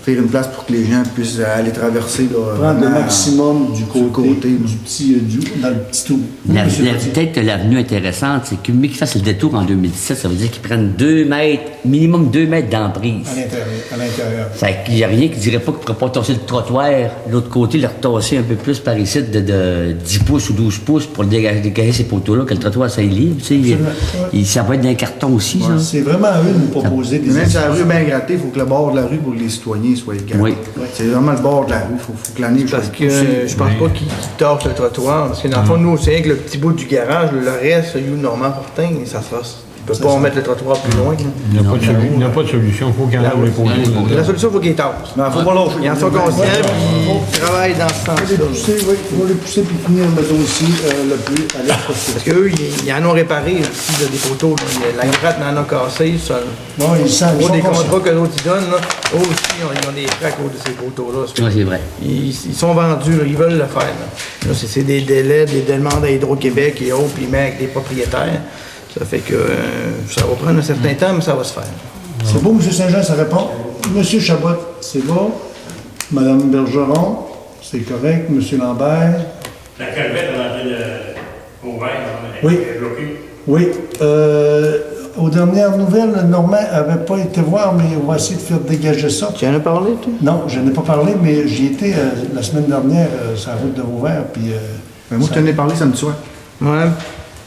faire une place pour que les gens puissent aller traverser. Là, prendre le maximum du côté du petit, dans le petit trou. Peut-être que l'avenue intéressante, c'est que, mais qu'ils fassent le détour en 2017, ça veut dire qu'ils prennent 2 mètres, minimum 2 mètres d'emprise. À l'intérieur. Fait qu'il n'y a rien qui dirait pas qu'ils ne pourraient pas tasser le trottoir, l'autre côté, le retasser un peu plus par ici de 10 pouces ou 12 pouces pour dégager ces poteaux-là, que le trottoir soit libre. Tu sais, ça va être d'un carton aussi, ça. C'est vraiment à eux de nous proposer des même si la rue est bien grattée, il faut que le bord de la rue, pour que les citoyens soient grattés. Oui. C'est vraiment le bord de la rue, il faut que l'année soit Parce que je pense pas qu'ils tassent le trottoir. Parce que dans le fond, nous, c'est rien que le petit bout du garage, le reste, celui de Normand Fortin, ça sera. Ils ne peuvent pas mettre le trottoir plus loin. Il n'y a pas de solution. Il faut qu'il y en ait les poteaux. La solution, il faut qu'ils tassent. Mais il faut pas lâcher. Ils en sont conscients, puis ils travaillent dans ce Il faut les sens-là. pousser, oui, il faut les pousser puis finir le dossier le plus à l'aise possible. Parce qu'eux, ils en ont réparé aussi, là, des poteaux. Là. La gratte en a cassé. Ça. Non, ils savent. Pour des contrats que l'autre ils donnent, là, eux aussi, ils ont des frais à cause de ces poteaux-là. Oui, c'est vrai. Ils sont vendus, là, ils veulent le faire. Là, c'est des délais, des demandes à Hydro-Québec et autres, puis même avec des propriétaires. Ça fait que ça va prendre un certain temps, mais ça va se faire. C'est beau, M. Saint-Jean, ça répond. M. Chabot, c'est bon. Mme Bergeron, c'est correct. M. Lambert. La calvette à l'entrée de Auvert, Oui. est bloquée. Oui. Aux dernières nouvelles, Normand n'avait pas été voir, mais on va essayer de faire dégager ça. Tu en as parlé, toi? Non, je n'ai pas parlé, mais j'y étais la semaine dernière sur la route de Vauvert. Puis, Moi, je t'en ai parlé samedi soir. Ouais.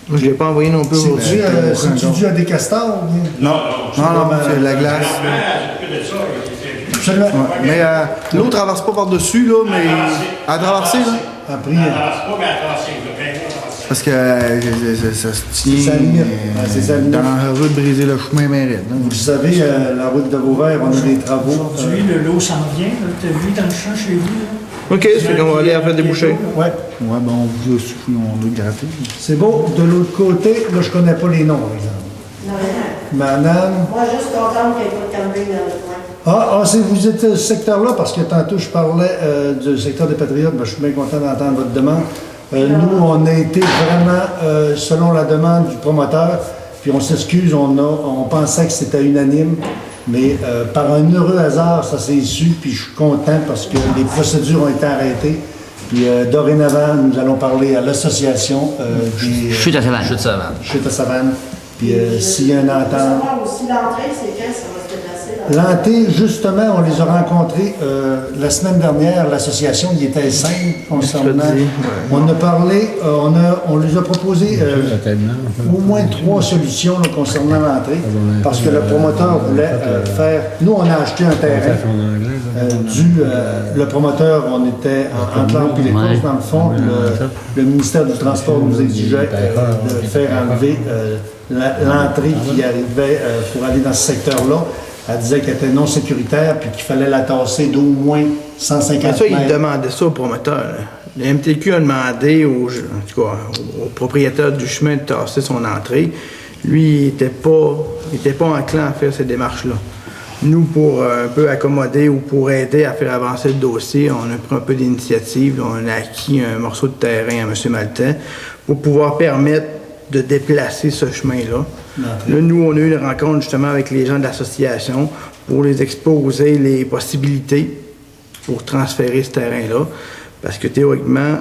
Moi, je ne l'ai pas envoyé non plus aujourd'hui. C'est-tu dû à des castors? Non, c'est la glace. Absolument. Ouais. Mais l'eau ne traverse pas par-dessus, là, mais elle a traversé, là. Après, Parce que ça se tient C'est sa limite. C'est sa limite. dans la rue de briser le chemin bien raide. Hein. vous savez, la route de Vauvert, on a des travaux. Aujourd'hui, le lot s'en vient. Tu as vu dans le champ chez vous? Là? OK, c'est qu'on va aller à faire déboucher. Ouais. Ouais, ben on vous a soufflé, on doit gratter. C'est beau. De l'autre côté, là, je ne connais pas les noms, par exemple. Madame. Moi, juste contente qu'il n'y ait pas de camping dans le coin. Vous êtes ce secteur-là, parce que tantôt, je parlais du secteur des Patriotes. Ben, je suis bien content d'entendre votre demande. Nous, on a été vraiment selon la demande du promoteur, puis on s'excuse, on pensait que c'était unanime, mais par un heureux hasard, ça s'est su, puis je suis content parce que les procédures ont été arrêtées. Puis dorénavant, nous allons parler à l'association des Chute à Savane. Chute à Savane. Puis s'il y a une entente. Savoir aussi l'entrée, c'est quand ça va se déplacer. L'entrée, justement, on les a rencontrés la semaine dernière, l'association, il était 5 concernant. On a parlé, on les a proposé au moins 3 solutions là, concernant l'entrée, parce que le promoteur voulait faire. Nous, on a acheté un terrain. Le promoteur, on était entre l'arbre et les courses, dans le fond. Le ministère du Transport nous exigeait de faire enlever l'entrée qui arrivait pour aller dans ce secteur-là. Elle disait qu'elle était non sécuritaire puis qu'il fallait la tasser d'au moins 150 mètres. Ça, il demandait ça au promoteur. Là. Le MTQ a demandé au propriétaire du chemin de tasser son entrée. Lui, il n'était pas enclin à faire ces démarches-là. Nous, pour un peu accommoder ou pour aider à faire avancer le dossier, on a pris un peu d'initiative. On a acquis un morceau de terrain à M. Maltais pour pouvoir permettre de déplacer ce chemin-là. Là, nous, on a eu une rencontre justement avec les gens de l'association pour les exposer les possibilités pour transférer ce terrain-là. Parce que théoriquement,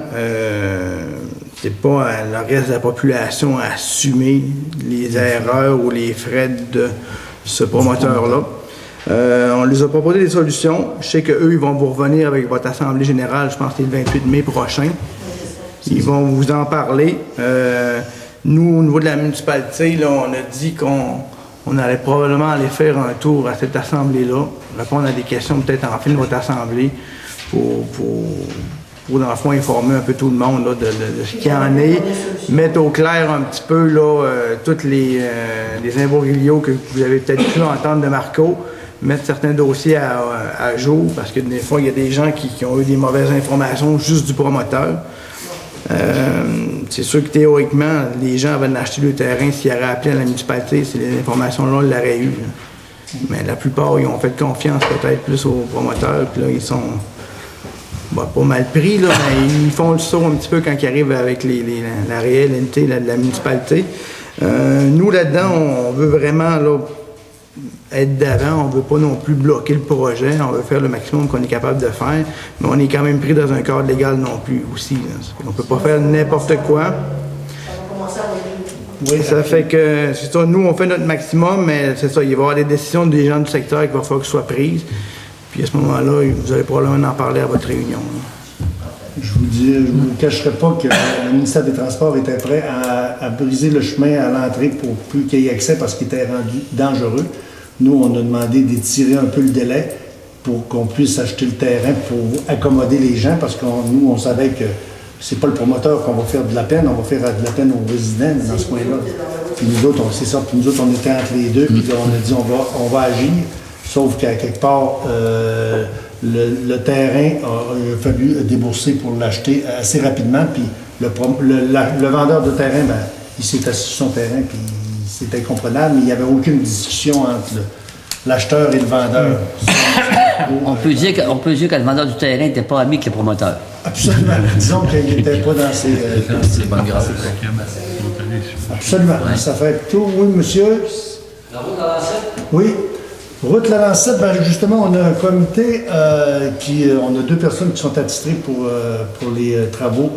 c'est pas à le reste de la population à assumer les erreurs ou les frais de ce promoteur-là. On leur a proposé des solutions. Je sais qu'eux, ils vont vous revenir avec votre assemblée générale, je pense que c'est le 28 mai prochain. Ils vont vous en parler. Nous, au niveau de la municipalité, là, on a dit qu'on allait probablement aller faire un tour à cette assemblée-là, répondre à des questions peut-être en fin de votre assemblée pour pour, dans le fond, informer un peu tout le monde là, de ce qu'il y en est, mettre au clair un petit peu là, tous les imbroglios que vous avez peut-être pu entendre de Marco, mettre certains dossiers à jour, parce que des fois, il y a des gens qui ont eu des mauvaises informations juste du promoteur. C'est sûr que théoriquement, les gens avaient acheté le terrain, s'ils avaient appelé à la municipalité, ces informations-là, on l'aurait eu. Mais la plupart, ils ont fait confiance peut-être plus aux promoteurs, puis là, ils sont pas mal pris, là, mais ils font le saut un petit peu quand ils arrivent avec la réalité de la municipalité. Nous, là-dedans, on veut vraiment là, être d'avant, on ne veut pas non plus bloquer le projet, on veut faire le maximum qu'on est capable de faire, mais on est quand même pris dans un cadre légal non plus aussi. On ne peut pas faire n'importe quoi. Oui, ça fait que, c'est ça, nous on fait notre maximum, mais c'est ça, il va y avoir des décisions des gens du secteur qui va falloir qu'elles soient prises. Puis à ce moment-là, vous allez probablement en parler à votre réunion. Je vous cacherai pas que le ministère des Transports était prêt à briser le chemin à l'entrée pour plus qu'il y ait accès parce qu'il était rendu dangereux. Nous, on a demandé d'étirer un peu le délai pour qu'on puisse acheter le terrain pour accommoder les gens parce que nous, on savait que c'est pas le promoteur qu'on va faire de la peine, on va faire de la peine aux résidents dans ce coin-là. Puis nous autres, c'est ça, puis nous autres, on était entre les deux, puis on a dit on va agir, sauf qu'à quelque part, le terrain a fallu débourser pour l'acheter assez rapidement, puis le vendeur de terrain, ben, il s'est assis sur son terrain, puis c'était incomprenable, mais il n'y avait aucune discussion entre l'acheteur et le vendeur. On peut dire que le vendeur du terrain n'était pas ami avec le promoteur. Absolument. Disons qu'il n'était pas dans ses... Absolument. Ça fait tout. Oui, monsieur? La route à Lancette? Oui. Route la Lancette, ben justement, on a un comité on a 2 personnes qui sont attitrées pour les travaux.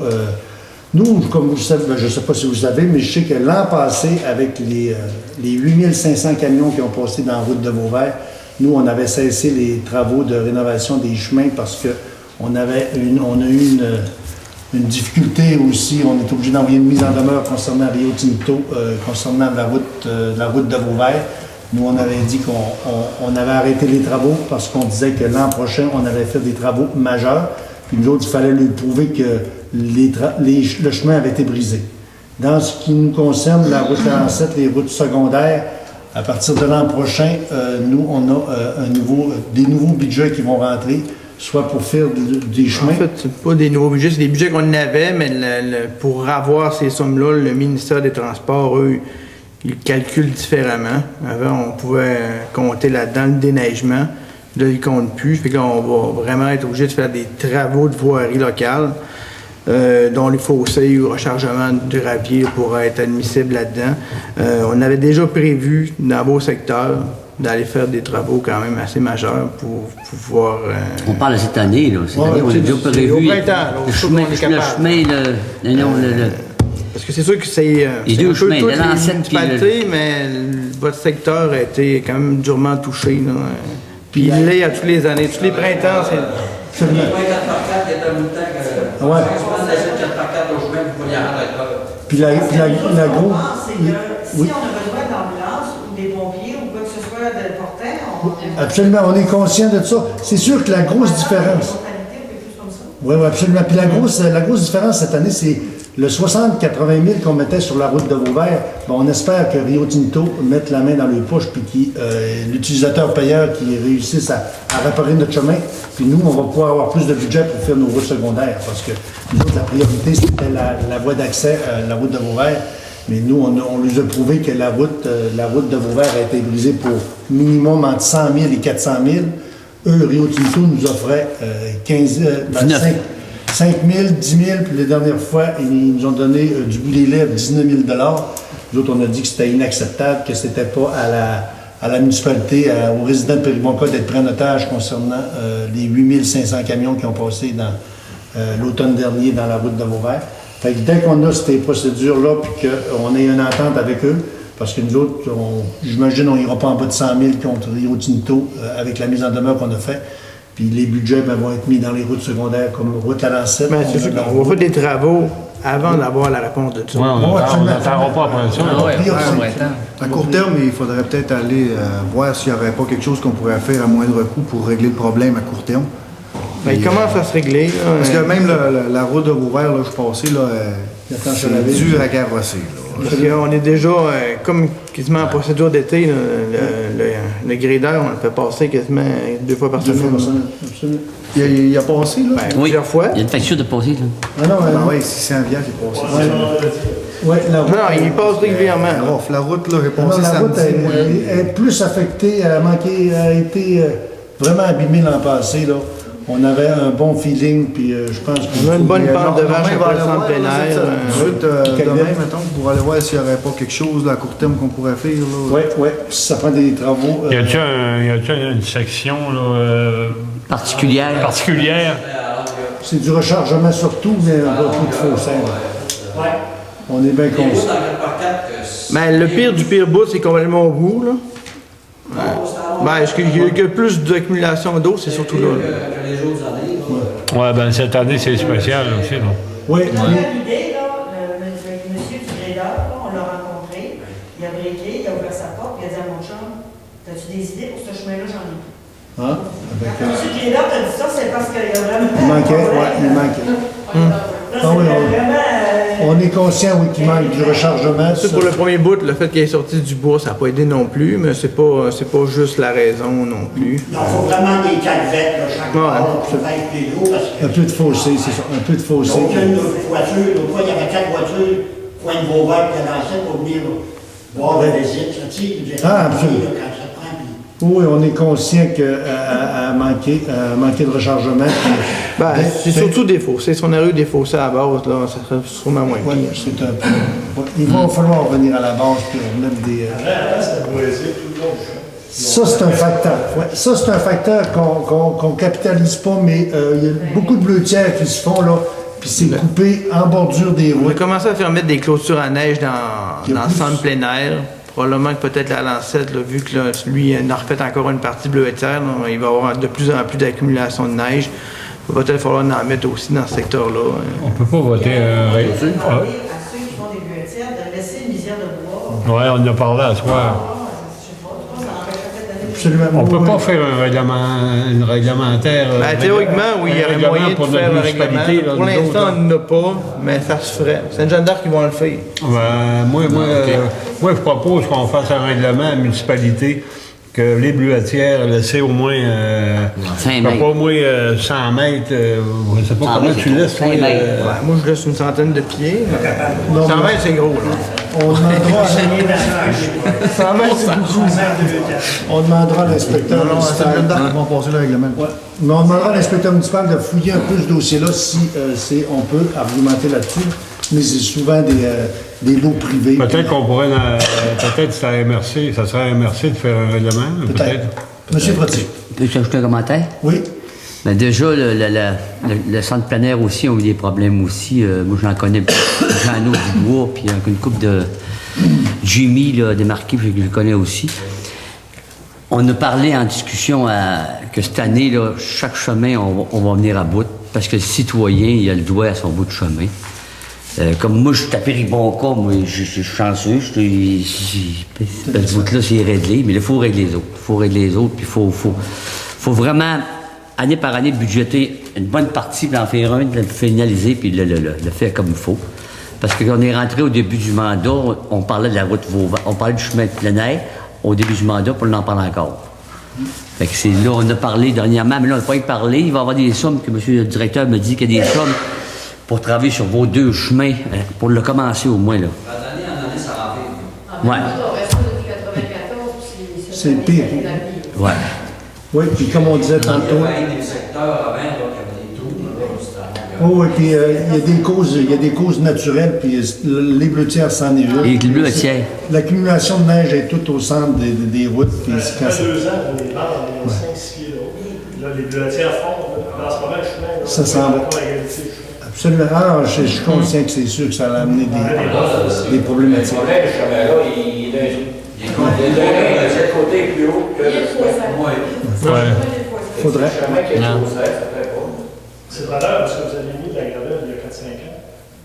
Nous, comme vous le savez, ben, je ne sais pas si vous savez, mais je sais que l'an passé, avec les 8500 camions qui ont passé dans la route de Vauvert, nous, on avait cessé les travaux de rénovation des chemins parce qu'on a eu une difficulté aussi. On est obligé d'envoyer une mise en demeure concernant Rio Tinto, concernant la route de Vauvert. Nous, on avait dit qu'on avait arrêté les travaux parce qu'on disait que l'an prochain, on allait faire des travaux majeurs. Puis nous autres, il fallait lui prouver que le chemin avait été brisé. Dans ce qui nous concerne, la route 47, les routes secondaires, à partir de l'an prochain, nous, on a des nouveaux budgets qui vont rentrer, soit pour faire des chemins. En fait, c'est pas des nouveaux budgets, c'est des budgets qu'on avait, mais pour avoir ces sommes-là, le ministère des Transports, eux, ils calculent différemment. Avant, on pouvait compter là-dedans le déneigement. Là, ils ne comptent plus. Fait qu'on va vraiment être obligé de faire des travaux de voirie locale, dont les fossés ou rechargement du gravier pourraient être admissibles là-dedans. On avait déjà prévu, dans vos secteurs, d'aller faire des travaux quand même assez majeurs pour pouvoir... On parle de cette année, là. Cette année, on a déjà prévu... Au printemps, le chemin, parce que c'est sûr que c'est les deux chemins, la Lancette, mais votre secteur a été quand même durement touché. Là. Puis il l'est à tous les années. Tous les printemps, c'est... Ouais. Puis la grosse... Si on a besoin d'ambulance ou des pompiers ou quoi que ce soit d'important, Absolument, on est conscient de ça. C'est sûr que la grosse différence... Oui, absolument. Puis la grosse différence cette année, c'est le 60-80 000 qu'on mettait sur la route de Vauvert. Bon, on espère que Rio Tinto mette la main dans les poches puis l'utilisateur payeur qui réussisse à réparer notre chemin. Puis nous, on va pouvoir avoir plus de budget pour faire nos routes secondaires parce que nous autres, la priorité, c'était la voie d'accès, la route de Vauvert. Mais nous, on lui a prouvé que la route de Vauvert a été brisée pour minimum entre 100 000 et 400 000. Eux, Rio Tinto nous offrait 5 000, 10 000, puis les dernières fois, ils nous ont donné du bout des lèvres 19 000 Nous autres, on a dit que c'était inacceptable, que c'était pas à la municipalité, aux résidents de Péribonka d'être pris en otage concernant les 8 500 camions qui ont passé dans l'automne dernier dans la route de Vauvert. Fait que dès qu'on a ces procédures-là, puis qu'on ait une entente avec eux, parce que nous autres, j'imagine, on n'ira pas en bas de 100 000 contre Rio Tinto avec la mise en demeure qu'on a fait. Puis les budgets vont être mis dans les routes secondaires, comme route à Lancette. Mais c'est sûr qu'on va faire des travaux avant d'avoir la réponse de ça. Oui, on n'attendra pas après ça. À court terme, il faudrait peut-être aller voir s'il n'y aurait pas quelque chose qu'on pourrait faire à moindre coût pour régler le problème à court terme. Ben, il commence à se régler. Là, Parce que même la route de Vauvert, là, je suis passé, là, c'est dur à carrosser. Là. Parce qu'on est déjà comme quasiment en procédure d'été. Là, le gradeur, on le fait passer quasiment 2 fois par semaine. Absolument. Il a passé, là? Ben, plusieurs fois. Il y a une facture de passer, là. Ah non, Ben oui, 600 il est passé. ouais, la route, Non, il passe régulièrement. La route, là, j'ai non, passé la route samedi. est plus affectée, a été vraiment abîmée l'an passé. Là. On avait un bon feeling, puis je pense On a une bonne pente de Normand, vache il va après le aller centre voir, plein là, air. demain, mettons, pour aller voir s'il n'y aurait pas quelque chose là, à court terme qu'on pourrait faire. Oui, oui, ça prend des travaux. Y a-t-il une section là, Particulière. C'est du rechargement surtout, mais beaucoup de faussaires. Ouais. On est bien conscient. Ben, le pire du pire bout, c'est complètement au bout. Là. Ben, ce qu'il y a le plus d'accumulation d'eau, c'est surtout là. Ouais, ben cette année, c'est spécial aussi, là. Oui, On a l'idée, là, le monsieur du gradeur, on l'a rencontré, il a briqué, il a ouvert sa porte, il a dit à mon chum, as-tu des idées pour ce chemin-là, j'en ai plus. hein? Quand le monsieur du gradeur t'a dit ça, c'est parce qu'il y a vraiment... Il manquait, oui, il manquait. Là, Ah oui, c'était vraiment... On est conscient, oui, qu'il manque du rechargement. C'est pour le premier bout, le fait qu'il est sorti du bois, ça n'a pas aidé non plus, mais c'est pas juste la raison non plus. Il faut vraiment des calvettes, là, chaque bord, pour faire des l'eau, parce que... Un peu de fossé, c'est ça, un peu de fossé. Aucune voiture, l'autre fois, il y avait 4 voitures, point de Vauvert, qui lançaient pour venir voir la visite, ça, tu sais, il Ah, absolument. quand ça prend, puis... Oui, on est conscient qu'à manquer de rechargement. Ben, c'est surtout des fossés. Si on a eu des fossés à la base, là, ça serait sûrement moins Oui, pire. c'est un peu. Ouais, il va falloir revenir à la base puis remettre des. Ça, c'est un facteur. Ouais, ça, c'est un facteur qu'on ne capitalise pas, mais il y a beaucoup de bleutières qui se font là, puis c'est coupé en bordure des On a routes. commencé à faire mettre des clôtures à neige dans le centre plein air. Probablement que peut-être la Lancette, là, vu que là, lui, il en refait encore une partie bleuetière, là, il va y avoir de plus en plus d'accumulation de neige. Il va peut-être falloir en mettre aussi dans ce secteur-là. On peut pas voter à ceux qui font des bleuetières de laisser une lisière de bois. Ouais, on en a parlé à soir. Absolument. On peut Oui, pas faire une réglementaire. Ben, théoriquement, oui, il y aurait règlement moyen de pour faire notre un règlement. municipalité, là, Pour nous l'instant, autres, on n'en a pas, mais ça se ferait. C'est une Jeanne d'Arc qui vont le faire. Ben, moi, je propose qu'on fasse un règlement à la municipalité que les bleuetières laissent au moins 5 pas mètres. au moins 100 mètres. Je ne sais pas 100 comment mètres, tu laisses. 5 toi, mètres. Ouais, moi, je laisse une centaine de pieds. Mais... 100 mètres, c'est gros. Là. On demandera à 100 mètres, c'est beaucoup. on demandera à l'inspecteur Non, c'est le municipal. Jeanne qui vont passer le règlement. Ouais. Mais on demandera à l'inspecteur municipal de fouiller un peu ce dossier-là si on peut argumenter là-dessus. Mais c'est souvent des lots privés. Peut-être qu'on pourrait, peut-être c'est à MRC, ça serait à MRC de faire un règlement, peut-être. Monsieur Frottier. Peux-tu ajouter un commentaire? Oui. Ben déjà, le centre plein air aussi ont eu des problèmes aussi. Moi, j'en connais, Jeannot Dubois, puis une couple de Jimmy, là, démarqué, puis je le connais aussi. On a parlé en discussion que cette année, là, chaque chemin, on va venir à bout, parce que le citoyen, il a le doigt à son bout de chemin. Comme moi, je suis à Péribonca, moi, je suis chanceux. Ce bout-là, c'est réglé, mais il faut régler les autres. Il faut régler les autres, puis il faut vraiment, année par année, budgéter une bonne partie, puis en faire un, le finaliser, puis le faire comme il faut. Parce qu'on est rentré au début du mandat, on parlait de la route Vauvert, on parlait du chemin de plein air au début du mandat, puis on en parle encore. Fait que c'est là, on a parlé dernièrement, mais là, on n'a pas y parlé. Il va y avoir des sommes que M. le directeur me dit qu'il y a des sommes pour travailler sur vos 2 chemins, pour le commencer au moins, là. D'année en année, ça remplit. Ouais. On reste depuis 94, puis C'est le pire. Ouais. Oui, puis comme on disait tantôt. Il y avait des secteurs avant, là, qui avaient des trous, là, Oh, oui, puis il y a des causes naturelles, puis les bleutières, c'en est une. Les bleutières. L'accumulation de neige est tout au centre des routes. Puis Ça fait 2 ans qu'on est barre, on est 5-6 pieds là. Là, les bleutières fondent. Dans ce moment, le chemin, là, Ça s'en va. Absolument. Ah, je suis conscient que c'est sûr que ça va amener des problématiques. Le problème, ce chemin-là, il est de cet côté plus haut que le chemin. Faudrait. Le chemin qui est trop serré, ça ferait pas. C'est valeur parce que vous avez mis de la gravelle il y a 4-5 ans.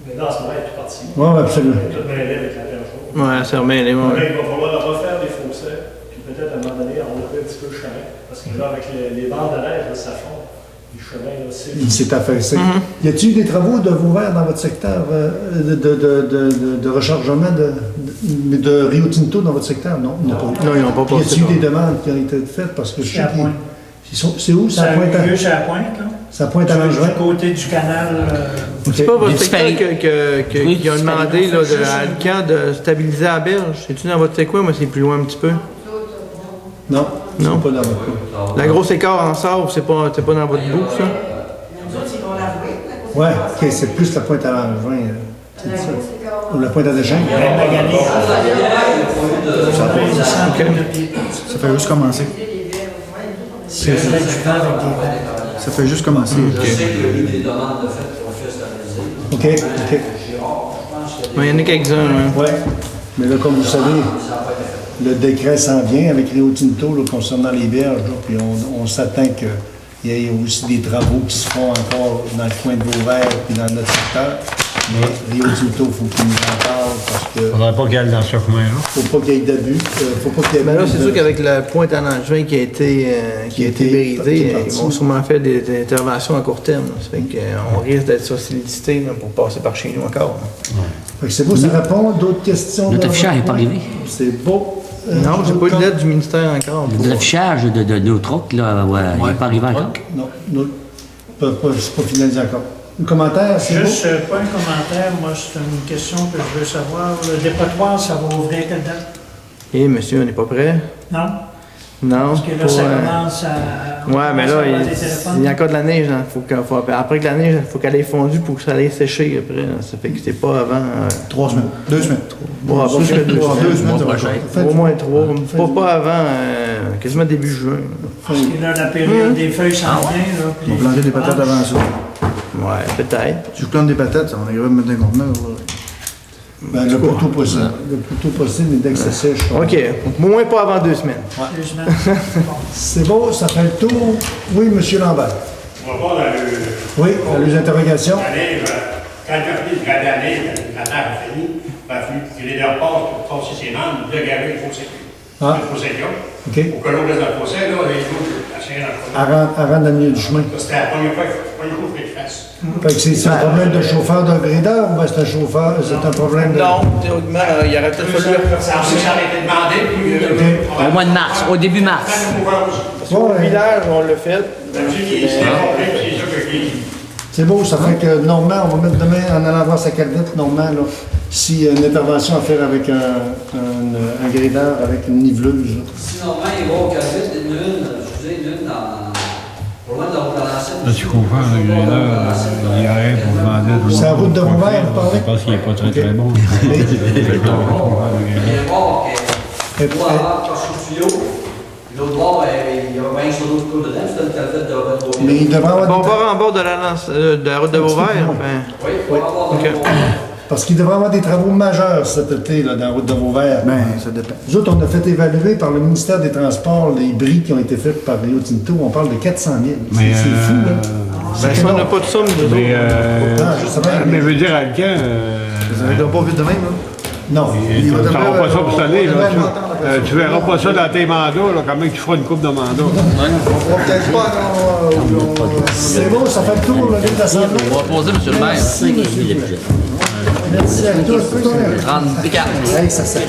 Mais dans ce moment, elle est tout partie. Oui, absolument. Elle est toute mêlée avec la terre chaude. Ouais, c'est remêlé, ouais. Il va falloir refaire des fossés, puis peut-être à un moment donné, enlever un petit peu le chemin. Parce que là, avec les bandes de neige, là, ça fond. Les chemins, là, c'est... Il s'est affaissé. Y a-t-il eu des travaux de Vauvert dans votre secteur de rechargement de Rio Tinto dans votre secteur? Non, il n'y en a pas eu. Non, ils n'ont pas Y passé. a-t-il eu des demandes qui ont été faites? Parce que je sais qu'ils... C'est où? Ça a eu lieu sur la pointe, là. Ça pointe à Langevin? Du côté du canal. C'est pas votre Les secteur Oui, qui a demandé là, à Alcan de stabiliser la berge? C'est-tu dans votre secteur? Moi, c'est plus loin un petit peu. Non, Non. c'est pas dans votre La grosse écart en sable, c'est pas dans votre bout, ça? Nous autres, ils vont l'avouer. Ouais, ok, c'est plus la pointe à Langevin. C'est ça. Ou la pointe à Deschamps? Ça fait juste commencer. C'est vrai du vent avec des vents. Ça fait juste commencer. Je sais qu'il y a eu des demandes de fait qu'on fait stabiliser. OK. Il y en a quelques-uns, hein. Ouais. Mais là, comme vous savez, le décret s'en vient avec Rio Tinto là, concernant les berges, là, puis on s'attend qu'il y ait aussi des travaux qui se font encore dans le coin de Vauvert puis dans notre secteur. Mais Rio Tinto, il faut qu'il nous en parle parce que Il ne faudrait pas qu'il aille dans ce chemin-là. faut pas qu'il y ait d'abus. Faut pas qu'il y ait Mais là, c'est de- sûr qu'avec la pointe à Langevin qui a été brisée, ils vont sûrement faire des interventions à court terme. Ça fait qu'on risque d'être sollicité là, pour passer par chez nous encore. Fait que c'est beau, ça répond. D'autres questions? Notre dans affichage votre n'est pas point? arrivé. C'est beau. Non, j'ai pas de lettre du ministère encore. De l'affichage de nos trocs, là, ouais, il n'est pas arrivé encore. Non, c'est pas finalisé encore. Un commentaire, c'est beau? Juste pas un commentaire, moi, c'est une question que je veux savoir. Le dépotoir, ça va ouvrir quelle date? Eh, monsieur, on n'est pas prêt? Non? Non. Parce que là, ça commence à... on Ouais, mais commence à là, avoir des téléphones. il y a encore de la neige. Hein. Après que la neige, il faut qu'elle ait fondu pour que ça aille sécher après. Là. Ça fait que c'est pas avant... 3 semaines. 2 semaines. Bon, plus que 2 2 semaines. semaines, ça va Au moins 3. Pas avant quasiment début juin. Parce que là, la période des feuilles s'en vient, là. On va planter des patates avant ça. Ouais, peut-être. Si je plante des patates, on est capable de mettre un conteneur. Là. Ben, le plus tôt possible. Le plus tôt possible, mais dès que ça sèche. OK. Au moins pas avant 2 semaines. 2 semaines. C'est beau, ça fait le tour. Oui, M. Lambert. On va pas dans le... Oui, les interrogations. Allez, quand il a fini de regarder l'année, la terre a fini, il a fallu que les deux passent pour passer ses membres, de gaver le fossé. Ah. Le fossé là. OK. Pour que l'eau reste dans le fossé, là, les eaux, la serre dans le fossé. À rendre dans le milieu du chemin. C'était la première fois qu'il qu'il fasse. Fait que c'est un problème de chauffeur d'un gradeur ou ben c'est un chauffeur, c'est un problème de... Non, théoriquement, il aurait peut-être fallu... Ça a été demandé, puis... Au mois de mars, au début mars. Parce qu'au village, on l'a fait. C'est beau, ça fait que Normand, on va mettre demain, en allant voir sa cardette, Normand, là, s'il y a une intervention à faire avec un gradeur, avec une niveleuse. Là. Sinon, il va au café, une dans... Pour loin de la Là, tu comprends, le gradeur, il arrête pour demander de l'eau. C'est la route de Vauvert, vous parlez? Je pense qu'il n'est pas très très bon. Il est voir qu'il doit avoir par sous tuyau. L'autre bord, il y a 20 sur l'autre côté dedans, c'est une calfette de route. Mais il devrait avoir On des... part en bord de la route de Vauvert. Enfin, Oui, il va avoir OK. Parce qu'il devrait avoir des travaux majeurs cet été là, dans la route de Vauvert. Ben, ça dépend. Nous autres, on a fait évaluer par le ministère des Transports les bris qui ont été faits par Rio Tinto. On parle de 400 000. Mais, C'est fou, là. Ben, si on n'a pas de somme, nous Mais, autres. Ah, je sais bien, mais veut dire, Alcan, Ça va être pas vite de même, là. Non. Il va tu devenir- n'auras pas ça pour cette année. Là, Ouais, tu verras pas ça dans tes mandats, là, quand même tu feras une coupe de mandats. On va peut-être pas, non. C'est bon, ça fait le tour, le livre d'assemblée. On va poser, monsieur le maire. Merci, monsieur. Merci à tous. 34. Hey, ça sert.